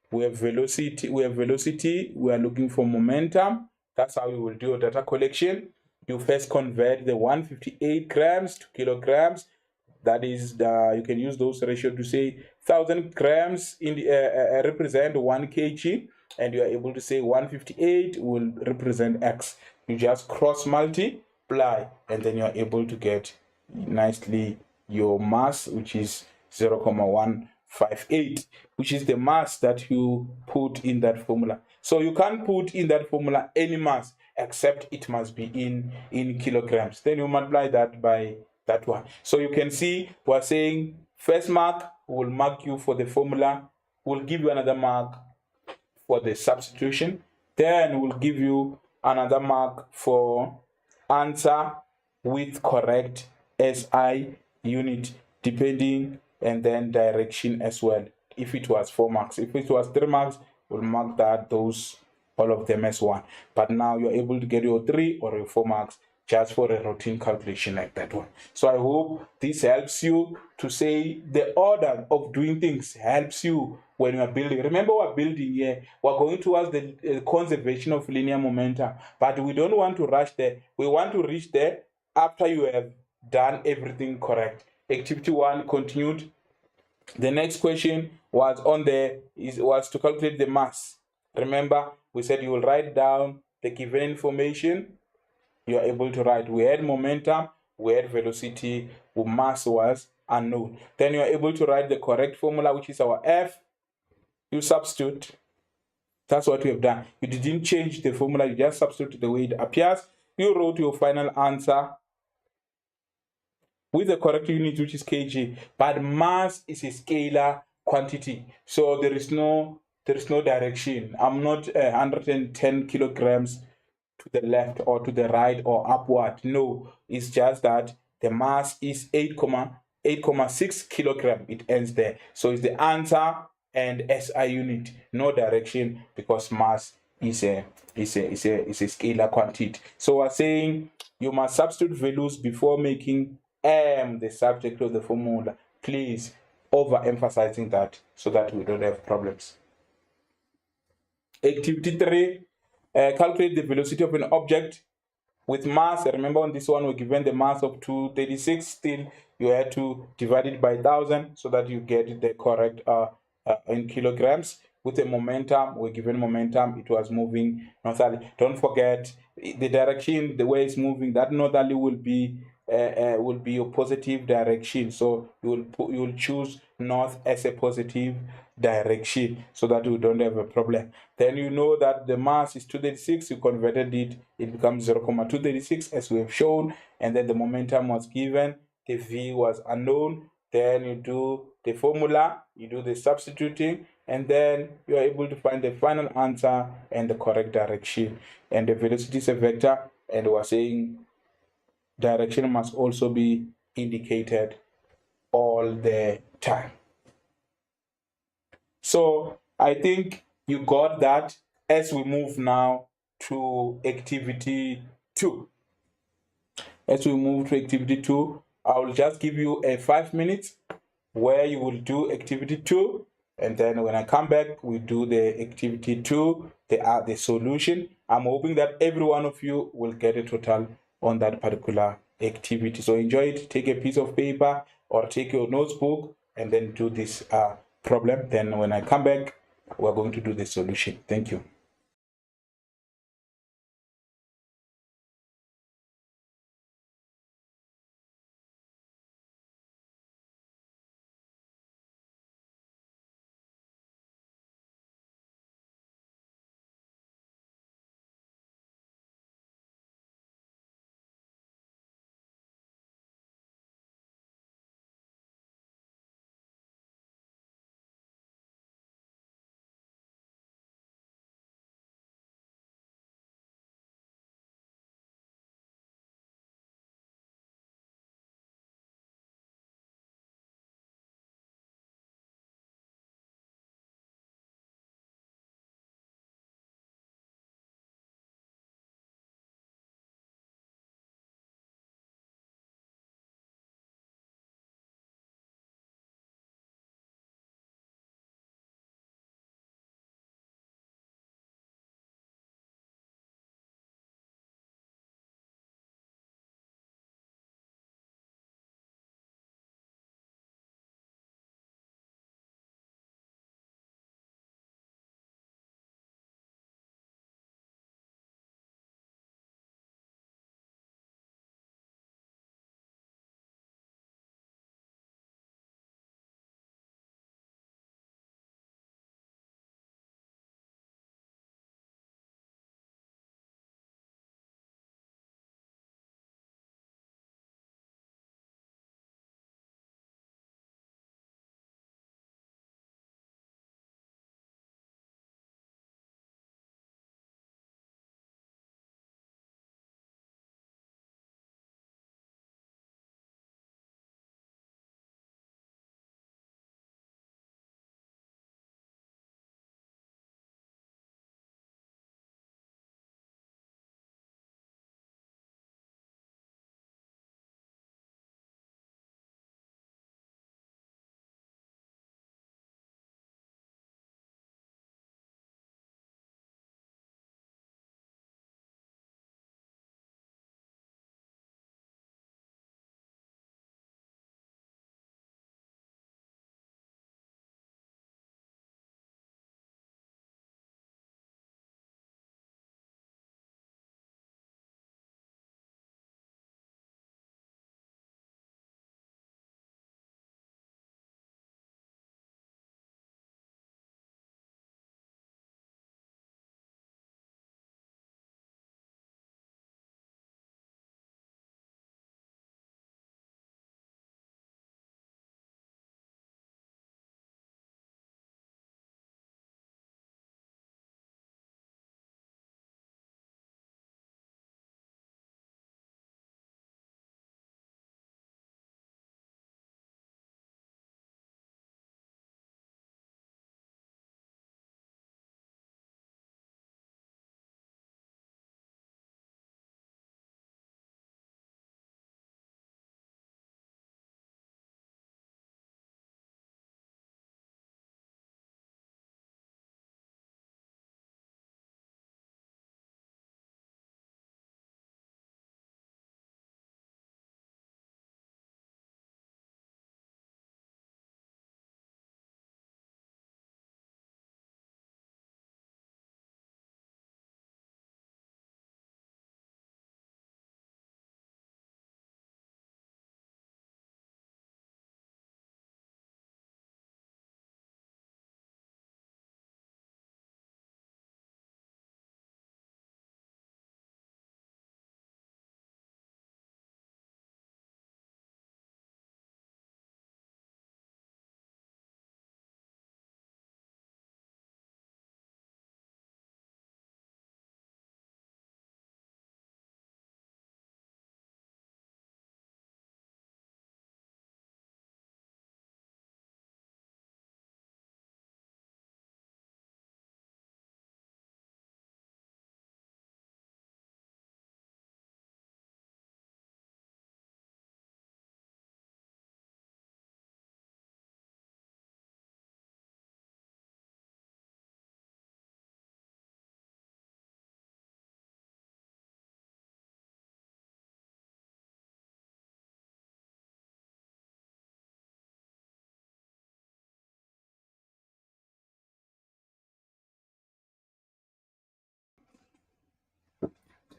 we have velocity, we are looking for momentum. That's how you will do your data collection. You first convert the 158 grams to kilograms. That is, you can use those ratio to say 1,000 grams in the represent 1 kg, and you are able to say 158 will represent X. You just cross multiply, and then you are able to get nicely your mass, which is 0.158, which is the mass that you put in that formula. So you can't put in that formula any mass except it must be in kilograms. Then you multiply that by that one. So you can see we're saying first mark will mark you for the formula, will give you another mark for the substitution, then we'll give you another mark for answer with correct SI unit, depending, and then direction as well. If it was 4 marks, if it was 3 marks, we'll mark that all of them as 1. But now you're able to get your 3 or your 4 marks just for a routine calculation like that one. So I hope this helps you to say the order of doing things helps you when you are building. Remember, we're building here. We're going towards the conservation of linear momentum, but we don't want to rush there. We want to reach there after you have done everything correct. Activity 1 continued. The next question was was to calculate the mass. Remember, we said you will write down the given information. You are able to write, we had momentum, we had velocity, mass was unknown. Then you are able to write the correct formula, which is our F. You substitute. That's what we have done. You didn't change the formula, you just substitute the way it appears. You wrote your final answer with the correct unit, which is kg, but mass is a scalar quantity, so there is no direction. I'm not 110 kilograms to the left or to the right or upward. No, it's just that the mass is 8.6 kilogram. It ends there. So it's the answer and SI unit, no direction, because mass is a scalar quantity. So we're saying you must substitute values before making M the subject of the formula. Please overemphasizing that so that we don't have problems. Activity 3, calculate the velocity of an object with mass. Remember, on this one we're given the mass of 236. Still you had to divide it by 1,000 so that you get the correct in kilograms. With the momentum, we're given momentum, it was moving northerly. Don't forget the direction, the way it's moving, that northerly will be your positive direction. So you will choose north as a positive direction so that you don't have a problem. Then you know that the mass is 236, you converted it, it becomes 0.236 as we have shown, and then the momentum was given, the V was unknown. Then you do the formula, you do the substituting, and then you are able to find the final answer and the correct direction. And the velocity is a vector, and we are saying direction must also be indicated all the time. So I think you got that. As we move now to activity 2. As we move to activity 2, I will just give you a 5 minutes where you will do activity 2, and then when I come back, we do the activity 2, the solution. I'm hoping that every one of you will get a total on that particular activity. So enjoy it. Take a piece of paper or take your notebook and then do this problem. Then when I come back, we're going to do the solution. Thank you.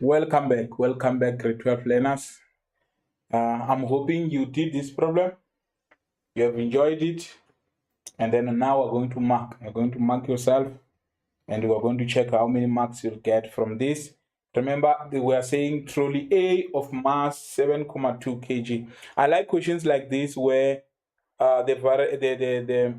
Welcome back, grade 12 learners. I'm hoping you did this problem, you have enjoyed it, and then now we're going to mark. You're going to mark yourself, and we're going to check how many marks you'll get from this. Remember, we are saying trolley A of mass 7.2 kg. I like questions like this where the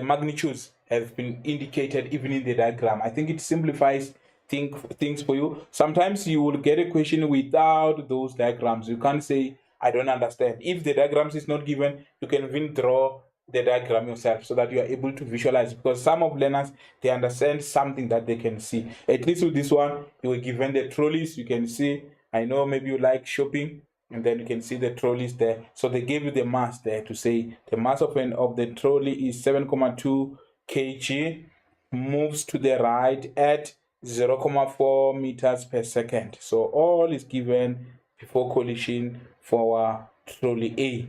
magnitudes have been indicated even in the diagram. I think it simplifies things for you. Sometimes you will get a question without those diagrams. You can't say, I don't understand. If the diagrams is not given, you can even draw the diagram yourself so that you are able to visualize, because some of learners, they understand something that they can see. At least with this one, you were given the trolleys. You can see, I know maybe you like shopping, and then you can see the trolleys there. So they gave you the mass there to say the mass of the trolley is 7.2 kg, moves to the right at 0.4 meters per second. So all is given before collision for our trolley A.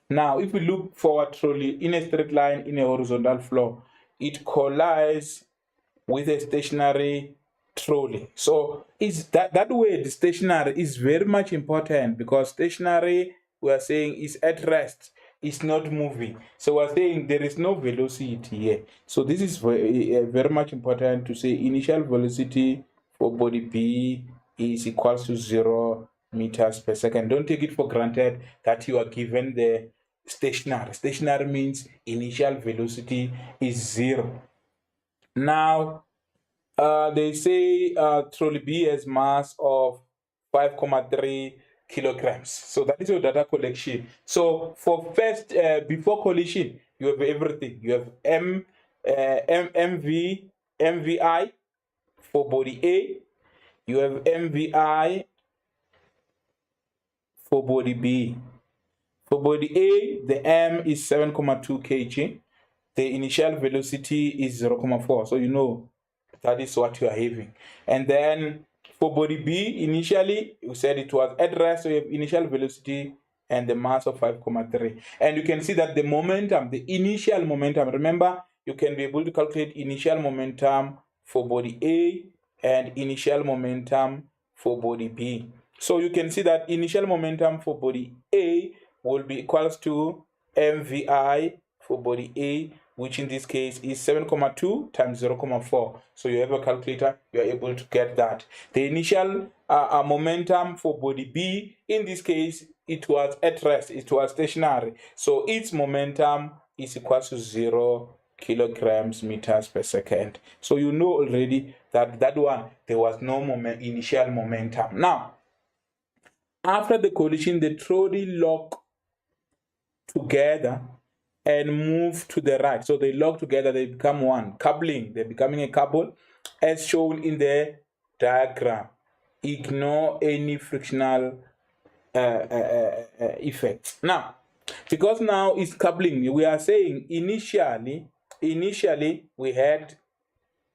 Now, if we look for a trolley in a straight line in a horizontal floor, it collides with a stationary trolley. So is that word stationary is very much important, because stationary, we are saying, is at rest, it's not moving. So we're saying there is no velocity here. So this is very much important to say initial velocity for body B is equals to 0 meters per second. Don't take it for granted that you are given the stationary. Stationary means initial velocity is 0. Now, they say trolley B has mass of 5.3 kilograms. So that is your data collection. So for first, before collision, you have everything. You have MVI for body A. You have MVI for body B. For body A, the M is 7.2 kg. The initial velocity is 0.4. So you know that is what you are having. And then for body B, initially, you said it was at rest, so you have initial velocity and the mass of 5.3. And you can see that the momentum, the initial momentum, remember, you can be able to calculate initial momentum for body A and initial momentum for body B. So you can see that initial momentum for body A will be equals to MVI for body A, which in this case is 7.2 times 0.4. So you have a calculator, you are able to get that. The initial momentum for body B, in this case, it was at rest, it was stationary. So its momentum is equal to 0 kilograms meters per second. So you know already that one, there was no initial momentum. Now, after the collision, the trolley lock together and move to the right. So they lock together, they become one. Coupling, they're becoming a couple, as shown in the diagram. Ignore any frictional effects. Now, because now it's coupling, we are saying initially we had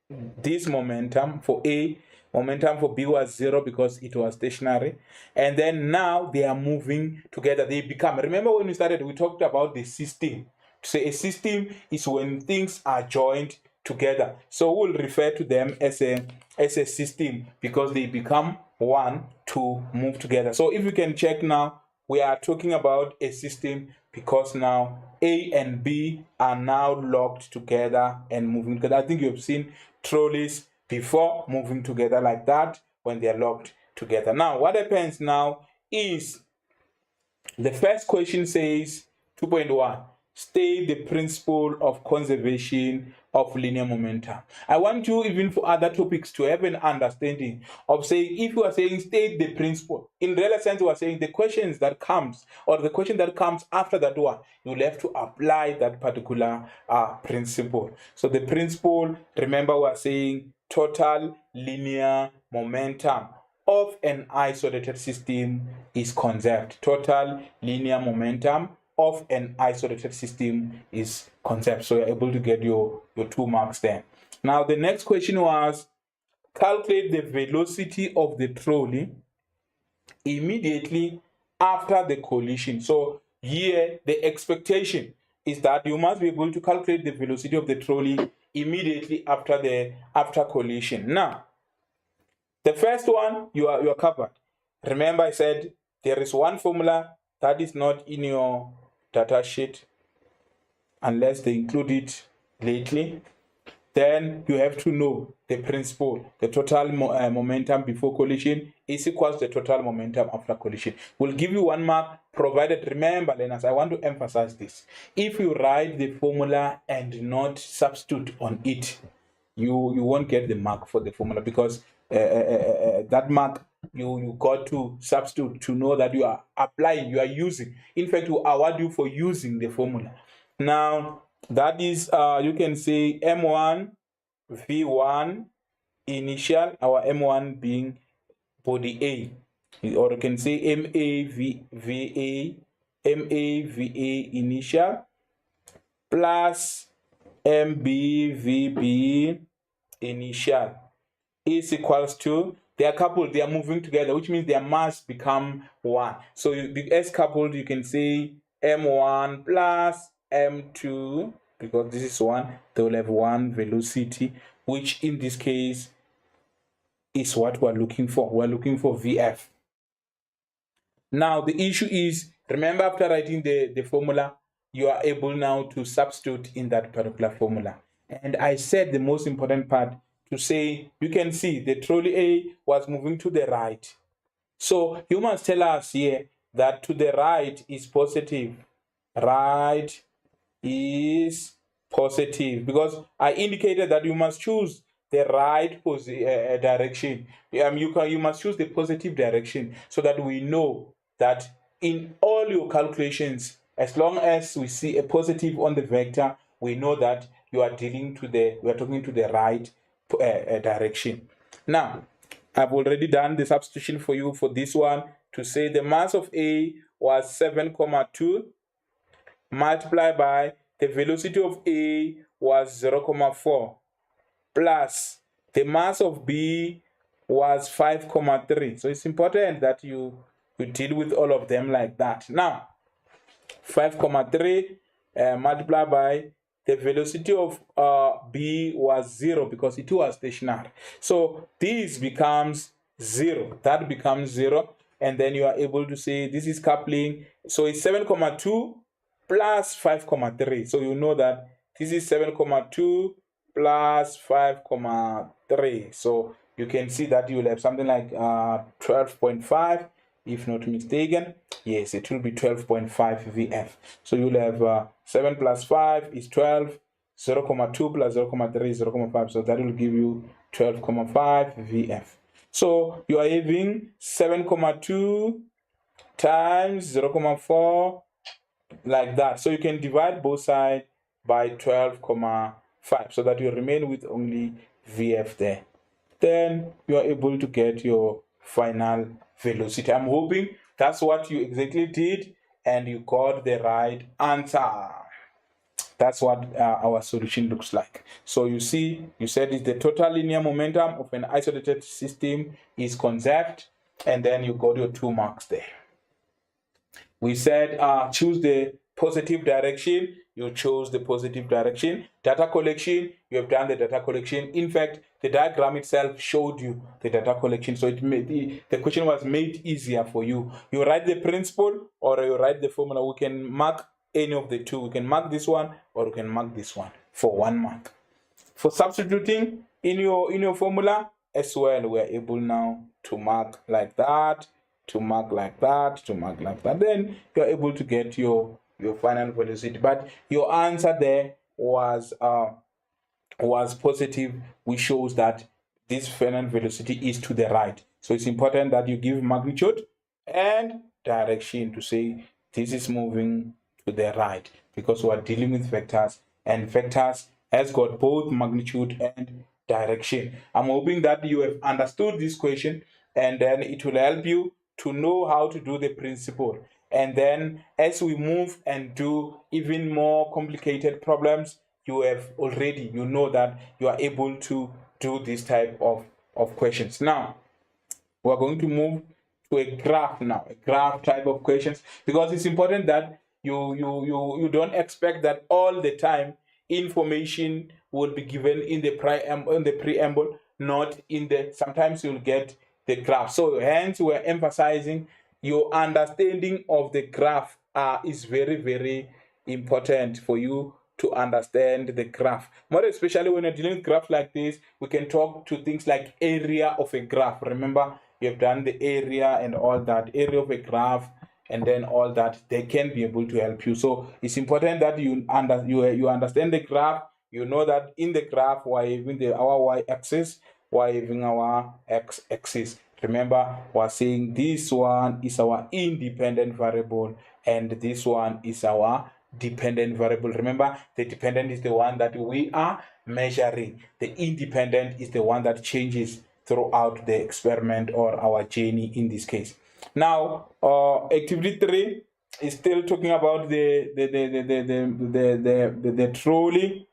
this momentum for A, momentum for B was 0 because it was stationary, and then now they are moving together. They become, remember when we started, we talked about the system. So a system is when things are joined together. So we'll refer to them as a system because they become one to move together. So if you can check now, we are talking about a system because now A and B are now locked together and moving together. I think you've seen trolleys before moving together like that when they are locked together. Now, what happens now is the first question says 2.1. State the principle of conservation of linear momentum. I want you, even for other topics, to have an understanding of saying, if you are saying state the principle, in real sense, you are saying the questions that comes, or the question that comes after that one, you'll have to apply that particular principle. So the principle, remember, we are saying total linear momentum of an isolated system is conserved. Total linear momentum of an isolated system is conserved. So you're able to get your 2 marks there. Now the next question was, calculate the velocity of the trolley immediately after the collision. So here the expectation is that you must be able to calculate the velocity of the trolley immediately after collision. Now, The first one, you are covered. Remember, I said there is one formula that is not in your data sheet unless they include it lately. Then you have to know the principle. The total momentum before collision is equals to the total momentum after collision. We'll give you 1 mark, provided, remember, learners, I want to emphasize this. If you write the formula and not substitute on it, you won't get the mark for the formula, because that mark you got to substitute to know that you are applying, you are using. In fact, we award you for using the formula. Now, that is, you can say M1 V1 initial, our M1 being body A, or you can say MAVA initial plus MBVB initial is equals to, they are coupled, they are moving together, which means their mass become 1. So the S coupled, you can say M1 plus M2, because this is 1, they will have 1 velocity, which in this case is what we're looking for. We're looking for VF. Now the issue is, remember, after writing the formula, you are able now to substitute in that particular formula. And I said the most important part, to say, you can see the trolley A was moving to the right. So you must tell us here that to the right is positive. Right is positive, because I indicated that you must choose the right direction. You must choose the positive direction, so that we know that in all your calculations, as long as we see a positive on the vector, we know that you are talking to the right direction. Now, I've already done the substitution for you for this one, to say the mass of A was 7,2 multiplied by the velocity of A was 0,4 plus the mass of B was 5,3. So it's important that you deal with all of them like that. Now, 5,3 multiplied by the velocity of B was 0, because it was stationary. So this becomes 0. That becomes 0. And then you are able to say this is coupling. So it's 7,2 plus 5,3. So you know that this is 7,2 plus 5,3. So you can see that you will have something like 12.5. If not mistaken, yes, it will be 12.5 VF. So you'll have 7 plus 5 is 12, 0,2 plus 0,3 is 0,5. So that will give you 12,5 VF. So you are having 7,2 times 0,4 like that. So you can divide both sides by 12,5, so that you remain with only VF there. Then you are able to get your final velocity. I'm hoping that's what you exactly did and you got the right answer. That's what our solution looks like. So you see, you said it's the total linear momentum of an isolated system is conserved, and then you got your 2 marks there. We said choose the positive direction. You chose the positive direction. Data collection, you have done the data collection. In fact, the diagram itself showed you the data collection, so it made the question was made easier for you. You write the principle or you write the formula. We can mark any of the two. We can mark this one or we can mark this one for 1 mark. For substituting in your formula as well, we are able now to mark like that, to mark like that, to mark like that. Then you are able to get your final velocity. But your answer there was positive, which shows that this final velocity is to the right. So it's important that you give magnitude and direction to say this is moving to the right, because we are dealing with vectors, and vectors has got both magnitude and direction. I'm hoping that you have understood this question, and then it will help you to know how to do the principle. And then as we move and do even more complicated problems, you know that you are able to do this type of questions. Now, we're going to move to a graph now, a graph type of questions, because it's important that you don't expect that all the time information will be given in the preamble, not in the, sometimes you'll get the graph. So hence we're emphasizing your understanding of the graph is very, very important for you to understand the graph. More especially when you're dealing with graphs like this, we can talk to things like area of a graph. Remember, you have done the area and all that, area of a graph, and then all that. They can be able to help you. So it's important that you understand the graph. You know that in the graph we're having our y-axis, we're having our x-axis. Remember, we're saying this one is our independent variable and this one is our dependent variable. Remember, the dependent is the one that we are measuring. The independent is the one that changes throughout the experiment or our journey in this case. Now, activity 3 is still talking about the trolley.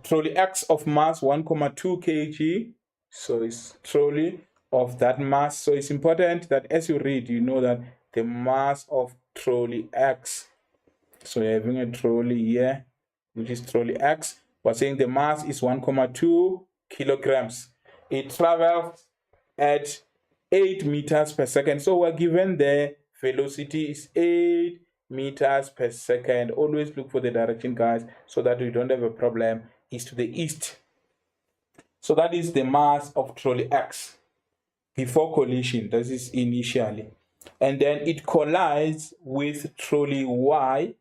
Trolley X of mass 1,2 kg. So it's trolley of that mass. So it's important that as you read, you know that the mass of trolley X. So you're having a trolley here, which is trolley X. We're saying the mass is 1,2 kilograms. It travels at 8 meters per second. So we're given the velocity is 8 meters per second. Always look for the direction, guys, so that we don't have a problem. Is to the east. So that is the mass of trolley X before collision. This is initially. And then it collides with trolley Y.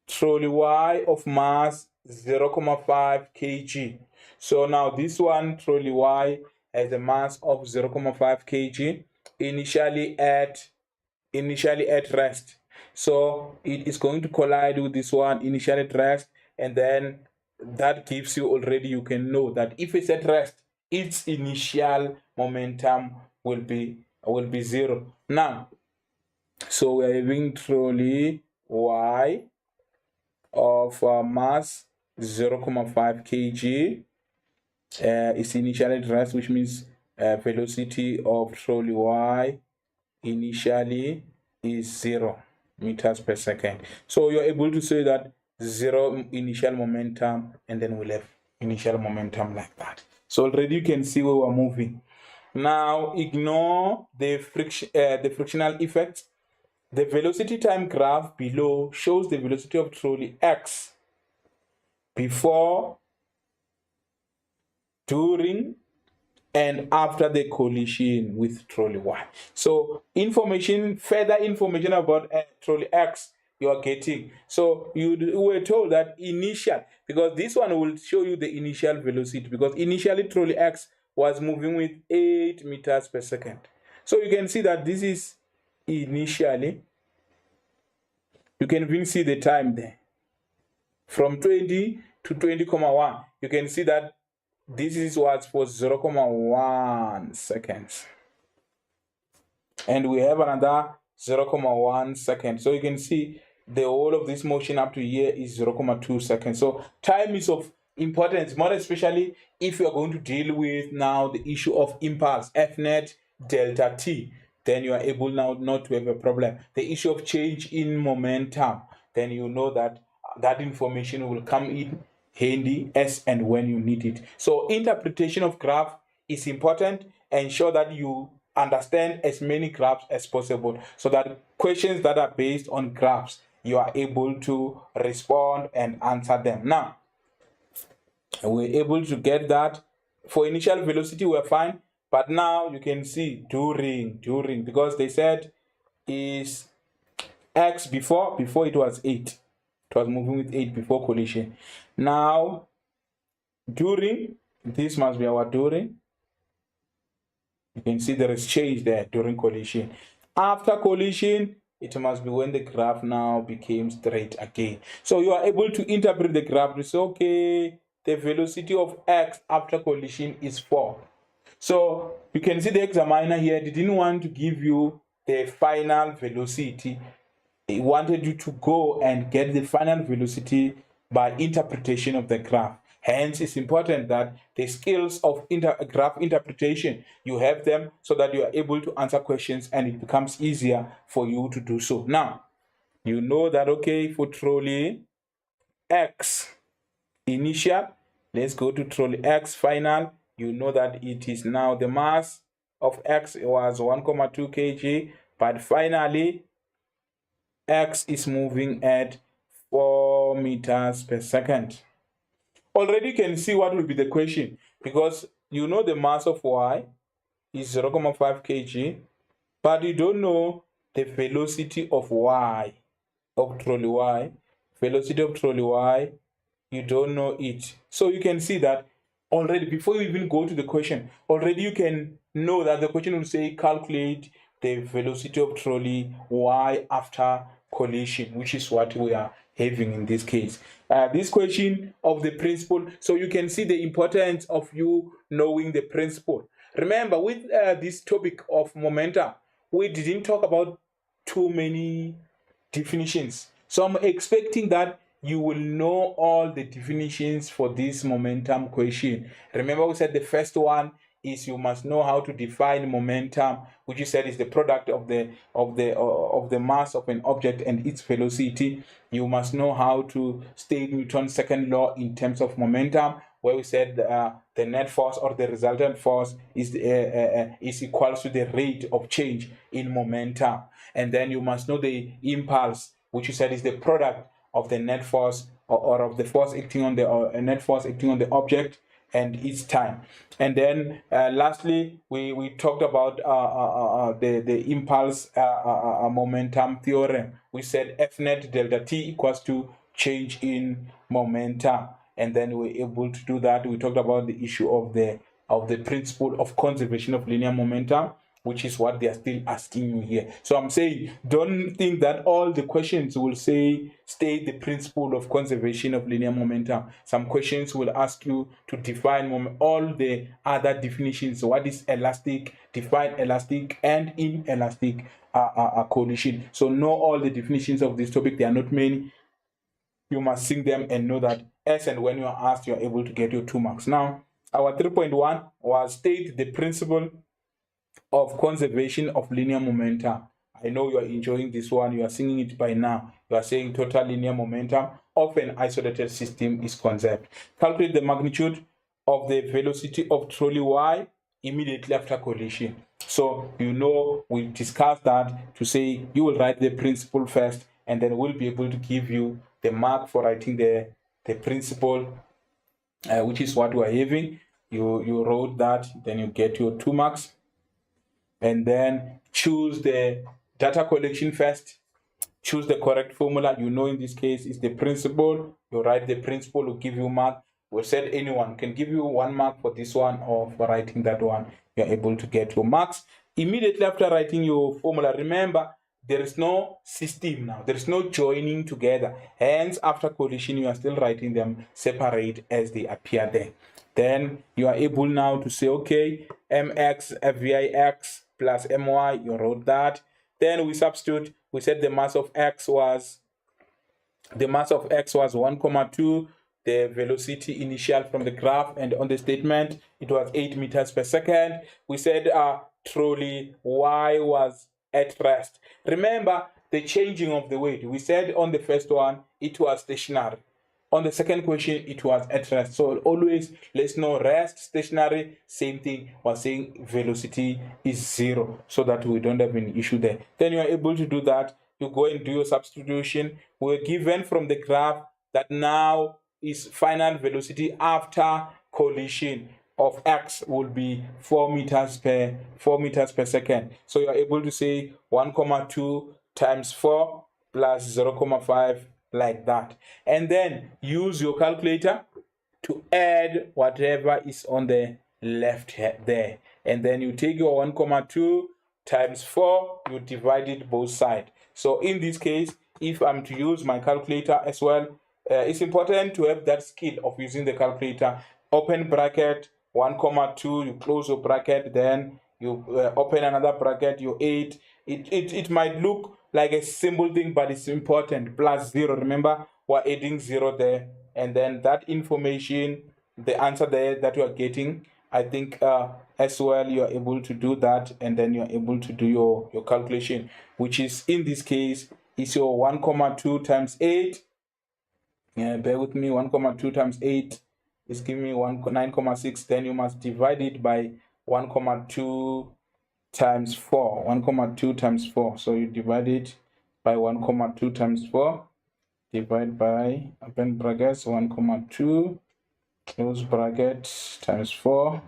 Trolley Y of mass 0,5 kg. So now this one, trolley Y, has a mass of 0,5 kg initially at rest. So it is going to collide with this one initially at rest, and then that gives you already, you can know that if it's at rest, its initial momentum will be 0. Now, so we're having trolley Y of mass 0,5 kg. It's initially at rest, which means velocity of trolley Y initially is 0 meters per second. So you're able to say that 0 initial momentum, and then we'll have initial momentum like that. So already you can see where we're moving. Now ignore the frictional effects. The velocity time graph below shows the velocity of trolley X before, during, and after the collision with trolley Y. So further information about trolley X you are getting. So you were told that initial, because this one will show you the initial velocity, because initially trolley X was moving with 8 meters per second. So you can see that this is initially, you can even see the time there. From 20 to 20,1, you can see that this was for 0,1 seconds. And we have another 0,1 second. So you can see the whole of this motion up to here is 0,2 seconds. So time is of importance, more especially if you are going to deal with now the issue of impulse, F net delta t. Then you are able now not to have a problem. The issue of change in momentum, then you know that that information will come in handy as and when you need it. So interpretation of graph is important. Ensure that you understand as many graphs as possible, so that questions that are based on graphs, you are able to respond and answer them. Now, we're able to get that. For initial velocity, we're fine. But now you can see during, because they said is X before it was 8. It was moving with 8 before collision. Now, during, this must be our during. You can see there is change there during collision. After collision, it must be when the graph now became straight again. So you are able to interpret the graph to say, okay, the velocity of X after collision is 4. So you can see the examiner here didn't want to give you the final velocity. He wanted you to go and get the final velocity by interpretation of the graph. Hence, it's important that the skills of graph interpretation, you have them so that you are able to answer questions and it becomes easier for you to do so. Now, you know that, okay, for trolley X, initial. Let's go to trolley X final. You know that it is now the mass of X was 1,2 kg, but finally X is moving at 4 meters per second. Already you can see what will be the question, because you know the mass of Y is 0,5 kg, but you don't know the velocity of Y, of trolley Y. Velocity of trolley Y, you don't know it. So you can see that already before you even go to the question, already you can know that the question will say calculate the velocity of trolley Y after collision, which is what we are having in this case. This question of the principle, so you can see the importance of you knowing the principle. Remember, with this topic of momentum, we didn't talk about too many definitions. So I'm expecting that you will know all the definitions for this momentum question. Remember, we said the first one is you must know how to define momentum, which you said is the product of the mass of an object and its velocity. You must know how to state Newton's second law in terms of momentum, where we said the net force or the resultant force is equal to the rate of change in momentum. And then you must know the impulse, which you said is the product of the net force or of the force acting on the net force acting on the object and its time. And then lastly, we talked about the impulse momentum theorem. We said F net delta T equals to change in momentum, and then we were able to do that. We talked about the issue of the principle of conservation of linear momentum, which is what they are still asking you here. So I'm saying, don't think that all the questions will say state the principle of conservation of linear momentum. Some questions will ask you to define all the other definitions. What is elastic, define elastic and inelastic collision. So know all the definitions of this topic. There are not many. You must sing them and know that as and when you are asked, you are able to get your 2 marks. Now, our 3.1 was state the principle of conservation of linear momentum. I know you are enjoying this one. You are singing it by now. You are saying total linear momentum of an isolated system is conserved. Calculate the magnitude of the velocity of trolley Y immediately after collision. So you know we discussed that to say you will write the principle first, and then we'll be able to give you the mark for writing the principle, which is what we are having. You wrote that, then you get your 2 marks. And then choose the data collection first, choose the correct formula. You know, in this case is the principle. You write the principle, will give you mark. We said anyone can give you 1 mark for this one, or for writing that one, you're able to get your marks. Immediately after writing your formula, remember there is no system now, there is no joining together. Hence, after collision, you are still writing them separate as they appear there. Then you are able now to say, okay, mx Vix plus my, you wrote that. Then we substitute. We said the mass of x was 1,2. The velocity initial from the graph and on the statement, it was 8 meters per second. We said trolley Y was at rest. Remember the changing of the weight. We said on the first one it was stationary. On the second question, it was at rest. So always let's know rest, stationary, same thing. We're saying velocity is 0, so that we don't have an issue there. Then you are able to do that. You go and do your substitution. We're given from the graph that now is final velocity after collision of x will be 4 meters per second. So you are able to say 1,2 times 4 plus 0,5, like that. And then use your calculator to add whatever is on the left here there. And then you take your 1,2 times 4, you divide it both sides. So in this case, if I'm to use my calculator as well, it's important to have that skill of using the calculator. Open bracket 1,2, you close your bracket, then you open another bracket, you 8. It might look like a simple thing, but it's important. Plus 0, remember we're adding 0 there, and then that information, the answer there that you are getting, I think as well you are able to do that, and then you are able to do your calculation, which is in this case is your 1,2 times 8 bear with me, 1,2 times 8 is giving me 9,6. Then you must divide it by 1,2 times 4. 1,2 times 4. So you divide it by 1,2 times 4. Divide by, open brackets, 1,2, close bracket, times 4,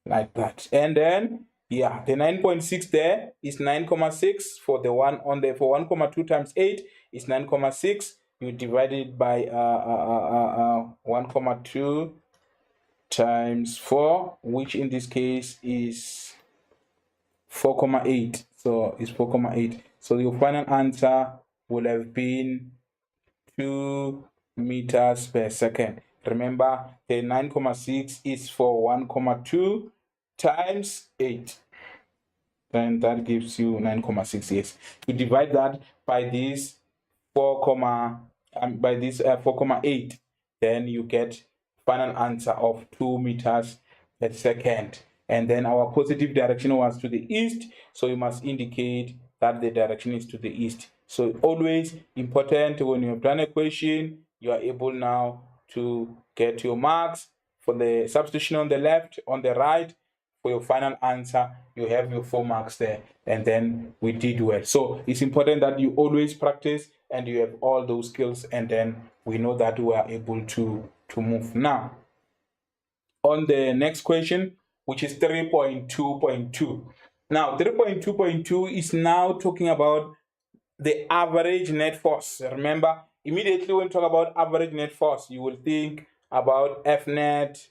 like that. And then, yeah, the 9.6 there is 9,6 for the one on the, for 1,2 times 8 is 9,6. You divide it by 1,2 times 4, which in this case is 4,8. So it's 4,8. So your final answer will have been 2 meters per second. Remember, the 9,6 is for 1,2 times 8. Then that gives you 9,6. Yes. You divide that by this 4,8. Then you get final answer of 2 meters per second. And then our positive direction was to the east, so you must indicate that the direction is to the east. So always important when you have done a question, you are able now to get your marks for the substitution on the left, on the right. For your final answer, you have your 4 marks there, and then we did well. So it's important that you always practice and you have all those skills, and then we know that we are able to move. Now, on the next question, which is 3.2.2. Now, 3.2.2 is now talking about the average net force. Remember, immediately when you talk about average net force, you will think about F net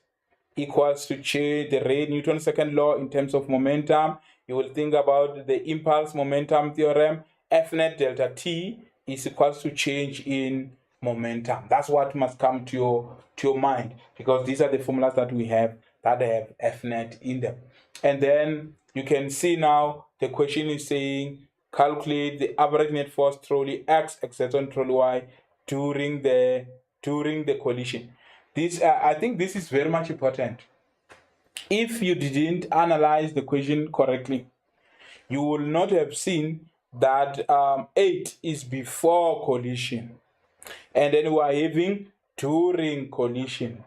equals to change the rate Newton's second law in terms of momentum. You will think about the impulse momentum theorem. F net delta T is equals to change in momentum. That's what must come to your mind, because these are the formulas that we have that have F net in them. And then you can see now the question is saying calculate the average net force trolley X exerted on trolley Y during the collision. This I think this is very much important. If you didn't analyze the question correctly, you will not have seen that 8 is before collision, and then we are having during collision.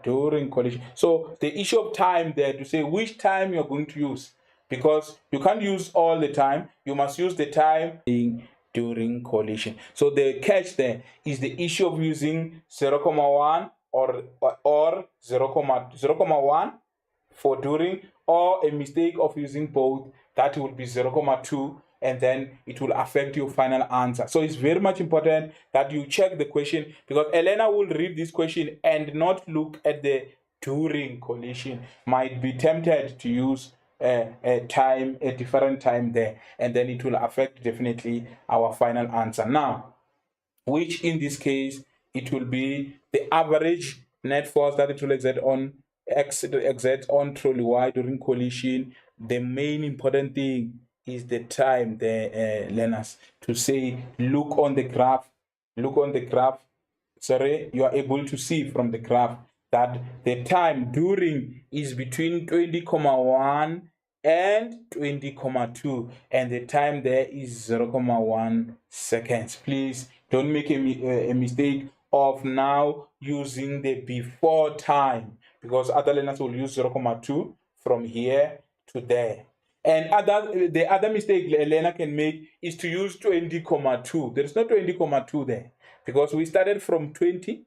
So the issue of time there, to say which time you're going to use, because you can't use all the time, you must use the time during collision. So the catch there is the issue of using 0,1 or 0,1 for during, or a mistake of using both, that will be 0,2, and then it will affect your final answer. So it's very much important that you check the question, because Elena will read this question and not look at the during collision, might be tempted to use a different time there, and then it will affect definitely our final answer. Now, which in this case it will be the average net force that it will exert on trolley Y during collision. The main important thing is the time there, learners, to say look on the graph. Sorry, you are able to see from the graph that the time during is between 20,1 and 20,2, and the time there is 0,1 seconds. Please don't make a mistake of now using the before time, because other learners will use 0,2 from here to there. And the other mistake a learner can make is to use 20,2. There is no 20,2 there, because we started from 20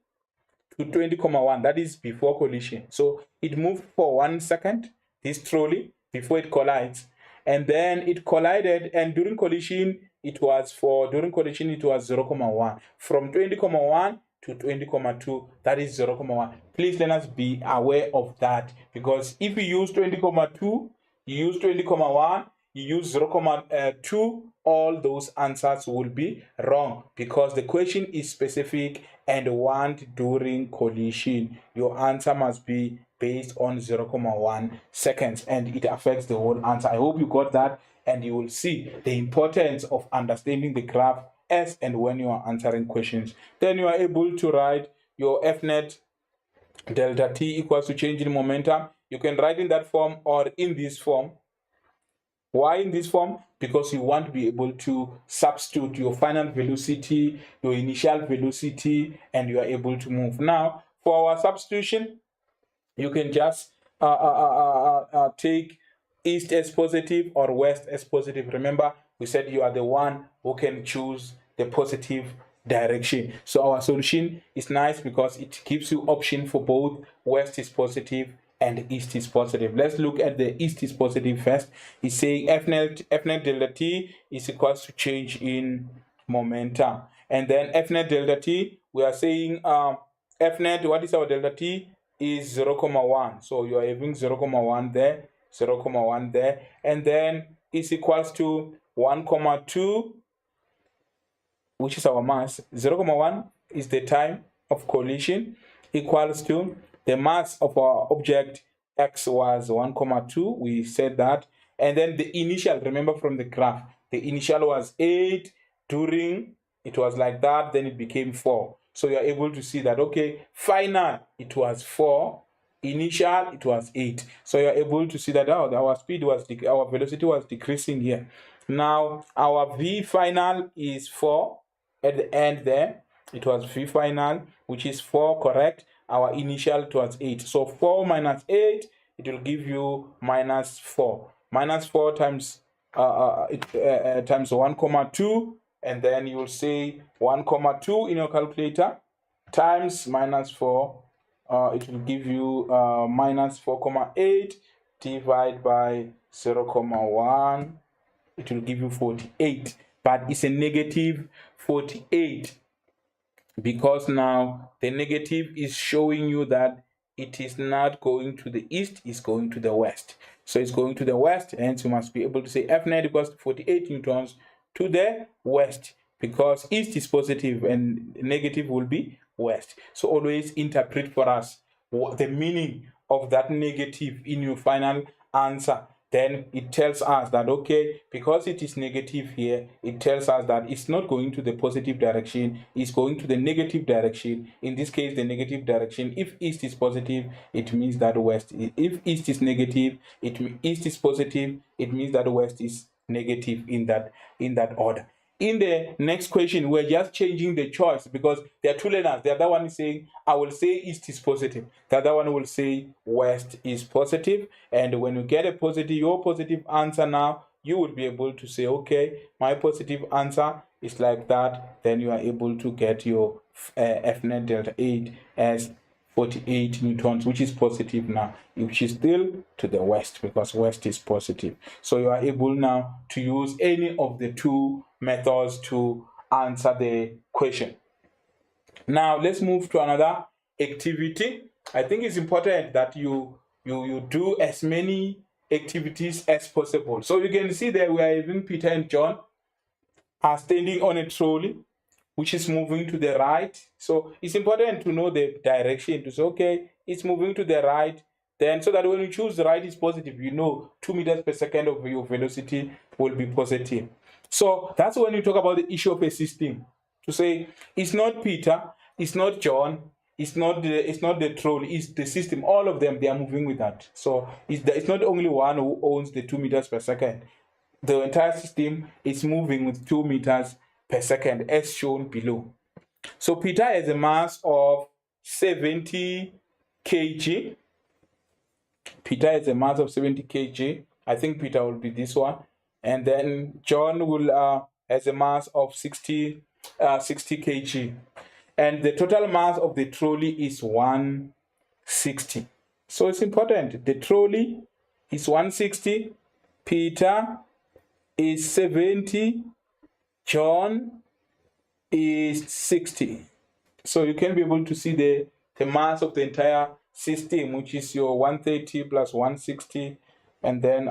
to 20,1. That is before collision. So it moved for 1 second, this trolley, before it collides. And then it collided, and during collision, it was 0,1. From 20,1 to 20,2, that is 0,1. Please let us be aware of that, because if you use 20,2, you use 20,1, you use 0,2, all those answers will be wrong, because the question is specific and want during collision. Your answer must be based on 0,1 seconds, and it affects the whole answer. I hope you got that, and you will see the importance of understanding the graph as and when you are answering questions. Then you are able to write your F net delta T equals to change in momentum. You can write in that form or in this form. Why in this form? because you want to be able to substitute your final velocity, your initial velocity, and you are able to move. Now, for our substitution, you can just take east as positive or west as positive. Remember, we said you are the one who can choose the positive direction. So our solution is nice because it gives you option for both west is positive and east is positive. Let's look at the east is positive first. It's saying F net delta t is equals to change in momentum. And then F net delta t, we are saying F net, what is our delta t? Is 0,1. So you are having 0,1 there, 0,1 there, and then is equals to 1,2, which is our mass. 0,1 is the time of collision, equals to the mass of our object x was 1,2. We said that. And then the initial, remember from the graph, the initial was 8, during it was like that, then it became 4. So you are able to see that, okay, final it was 4, initial it was 8. So you are able to see that our speed was, our velocity was decreasing here. Now our v final is 4 at the end there. It was v final, which is 4, correct. Our initial it was 8. So 4 minus 8, it will give you minus 4. Minus 4 times times 1,2, and then you will say 1,2 in your calculator times minus 4. It will give you minus 4,8 divided by 0,1. It will give you 48, but it's a negative 48 because now the negative is showing you that it is not going to the east, it's going to the west. So it's going to the west, and you must be able to say F net equals 48 newtons to the west, because east is positive and negative will be west. So always interpret for us the meaning of that negative in your final answer. Then it tells us that, okay, because it is negative here, it tells us that it's not going to the positive direction, it's going to the negative direction. In this case, the negative direction. If east is positive, it means that west. If east is negative, east is positive, it means that west is negative in that order. In the next question, we're just changing the choice because there are two learners. The other one is saying, I will say east is positive. The other one will say west is positive. And when you get a positive, your positive answer now, you will be able to say, okay, my positive answer is like that. Then you are able to get your F net delta 8 as 48 newtons, which is positive now, which is still to the west because west is positive. So you are able now to use any of the two methods to answer the question. Now let's move to another activity. I think it's important that you do as many activities as possible. So you can see that we are having Peter and John are standing on a trolley which is moving to the right. So it's important to know the direction to say, okay, it's moving to the right. Then so that when you choose the right is positive, you know 2 meters per second of your velocity will be positive. So that's when you talk about the issue of a system. To say it's not Peter, it's not John, it's not the trolley, it's the system. All of them, they are moving with that. So it's not only one who owns the 2 meters per second. The entire system is moving with 2 meters per second as shown below. So Peter has a mass of 70 kg. Peter has a mass of 70 kg. I think Peter will be this one. And then John will has a mass of 60 kg. And the total mass of the trolley is 160. So it's important. The trolley is 160. Peter is 70. John is 60. So you can be able to see the mass of the entire system, which is your 130 plus 160, and then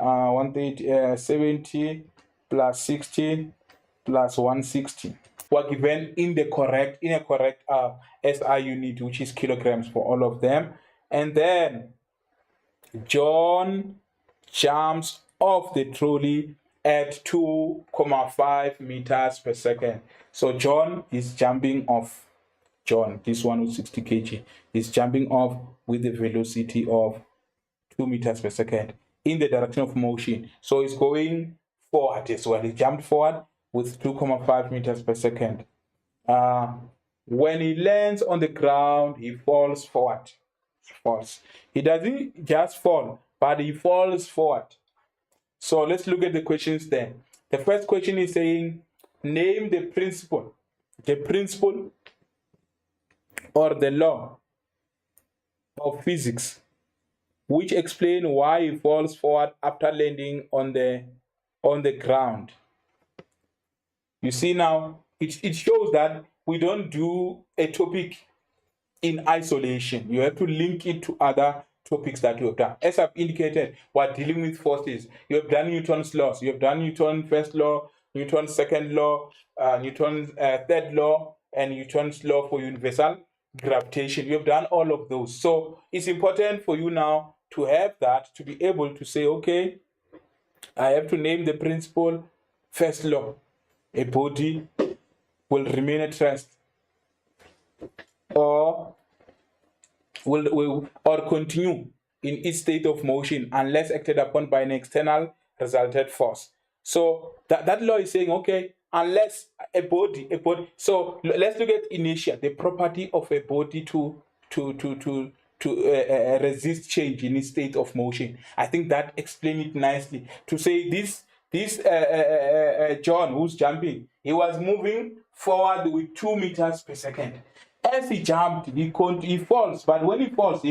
70 plus 60 plus 160. We're given in a correct SI unit, which is kilograms for all of them. And then John jumps off the trolley at 2.5 meters per second. So John is jumping off. John, this one with 60 kg, is jumping off with the velocity of 2 meters per second in the direction of motion. So it's going forward as well. He jumped forward with 2.5 meters per second. When he lands on the ground, he falls forward. He falls. He doesn't just fall, but he falls forward. So let's look at the questions there. The first question is saying, name the principle or the law of physics which explain why he falls forward after landing on the ground. You see now, it shows that we don't do a topic in isolation. You have to link it to other topics that you have done. As I've indicated, we're dealing with forces. You have done Newton's laws. You have done Newton's first law, Newton's second law, Newton's third law, and Newton's law for universal gravitation. You have done all of those. So it's important for you now to have that, to be able to say, okay, I have to name the principle, first law. A body will remain at rest or will continue in its state of motion unless acted upon by an external resultant force. So that law is saying, okay, unless a body. So let's look at inertia, the property of a body to resist change in its state of motion. I think that explains it nicely. To say this John who's jumping, he was moving forward with 2 meters per second. As he jumped, he falls, but when he falls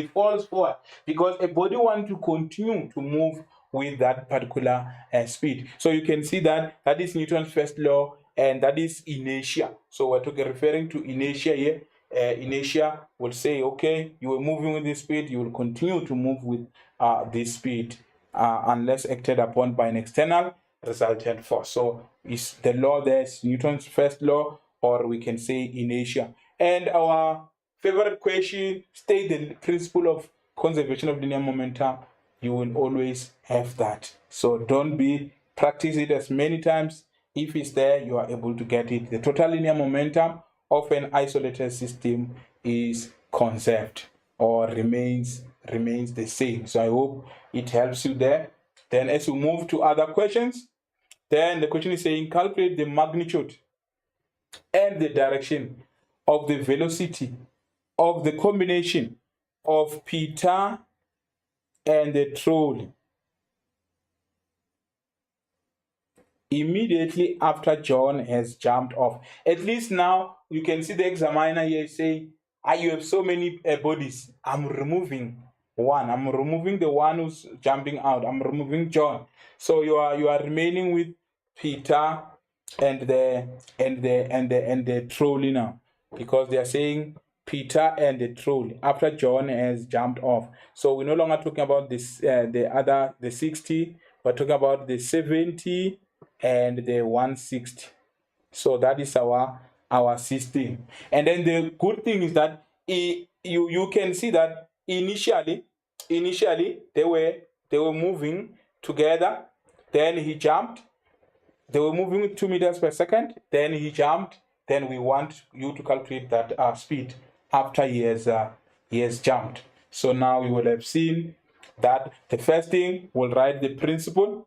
forward because a body wants to continue to move with that particular speed. So you can see that is Newton's first law, and that is inertia. So we're referring to inertia here. Inertia will say, okay, you were moving with this speed, you will continue to move with this speed unless acted upon by an external resultant force. So is the law there is Newton's first law, or we can say inertia. And our favorite question, state the principle of conservation of linear momentum. You will always have that. So practice it as many times. If it's there, you are able to get it. The total linear momentum of an isolated system is conserved or remains the same. So I hope it helps you there. Then as we move to other questions, then the question is saying calculate the magnitude and the direction of the velocity of the combination of Peter and the trolley immediately after John has jumped off. At least now you can see the examiner here saying, you have so many bodies. I'm removing one. I'm removing the one who's jumping out. I'm removing John. So you are remaining with Peter and the trolley now, because they are saying Peter and the trolley after John has jumped off. So we're no longer talking about this the 60. We're talking about the 70 and the 160. So that is our system. And then the good thing is that you can see that initially they were moving together. Then he jumped. They were moving with 2 meters per second. Then he jumped. Then we want you to calculate that speed after he has jumped. So now we will have seen that the first thing, we'll write the principle,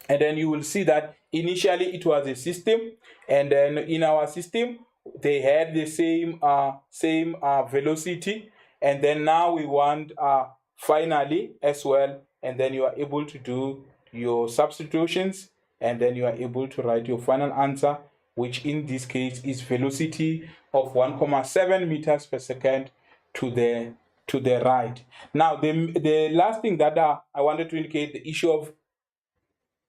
and then you will see that initially it was a system, and then in our system they had the same velocity, and then now we want finally as well, and then you are able to do your substitutions, and then you are able to write your final answer, which in this case is velocity of 1.7 meters per second to the right. Now the last thing that I wanted to indicate, the issue of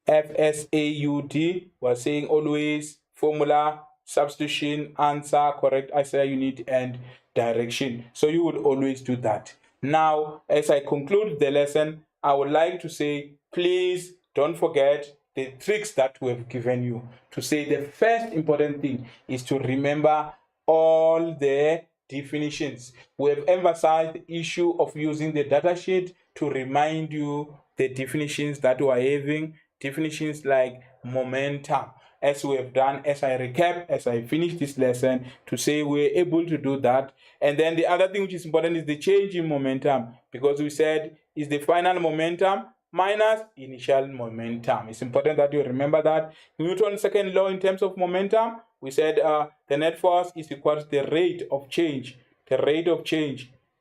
FSAUD was saying always formula, substitution, answer, correct SI unit, and direction. So you would always do that. Now, as I conclude the lesson, I would like to say, please don't forget the tricks that we have given you. To say the first important thing is to remember all the definitions. We have emphasized the issue of using the data sheet to remind you the definitions that we are having, definitions like momentum, as we have done, as I recap, as I finish this lesson, to say we're able to do that. And then the other thing which is important is the change in momentum, because we said is the final momentum minus initial momentum. It's important that you remember that. Newton's second law in terms of momentum, we said the net force is equal to the rate of change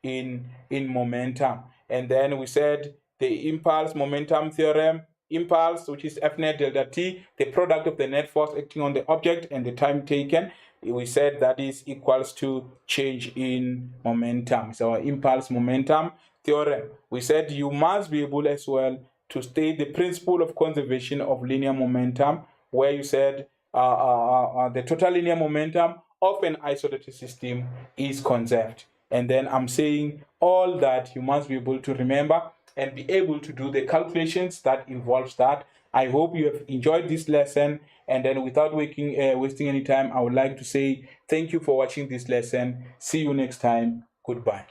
in momentum. And then we said the impulse momentum theorem, impulse, which is F net delta t, the product of the net force acting on the object and the time taken, we said that is equals to change in momentum. So our impulse momentum theorem. We said you must be able as well to state the principle of conservation of linear momentum, where you said the total linear momentum of an isolated system is conserved. And then I'm saying all that you must be able to remember and be able to do the calculations that involves that. I hope you have enjoyed this lesson, and then without wasting any time, I would like to say thank you for watching this lesson. See you next time. Goodbye.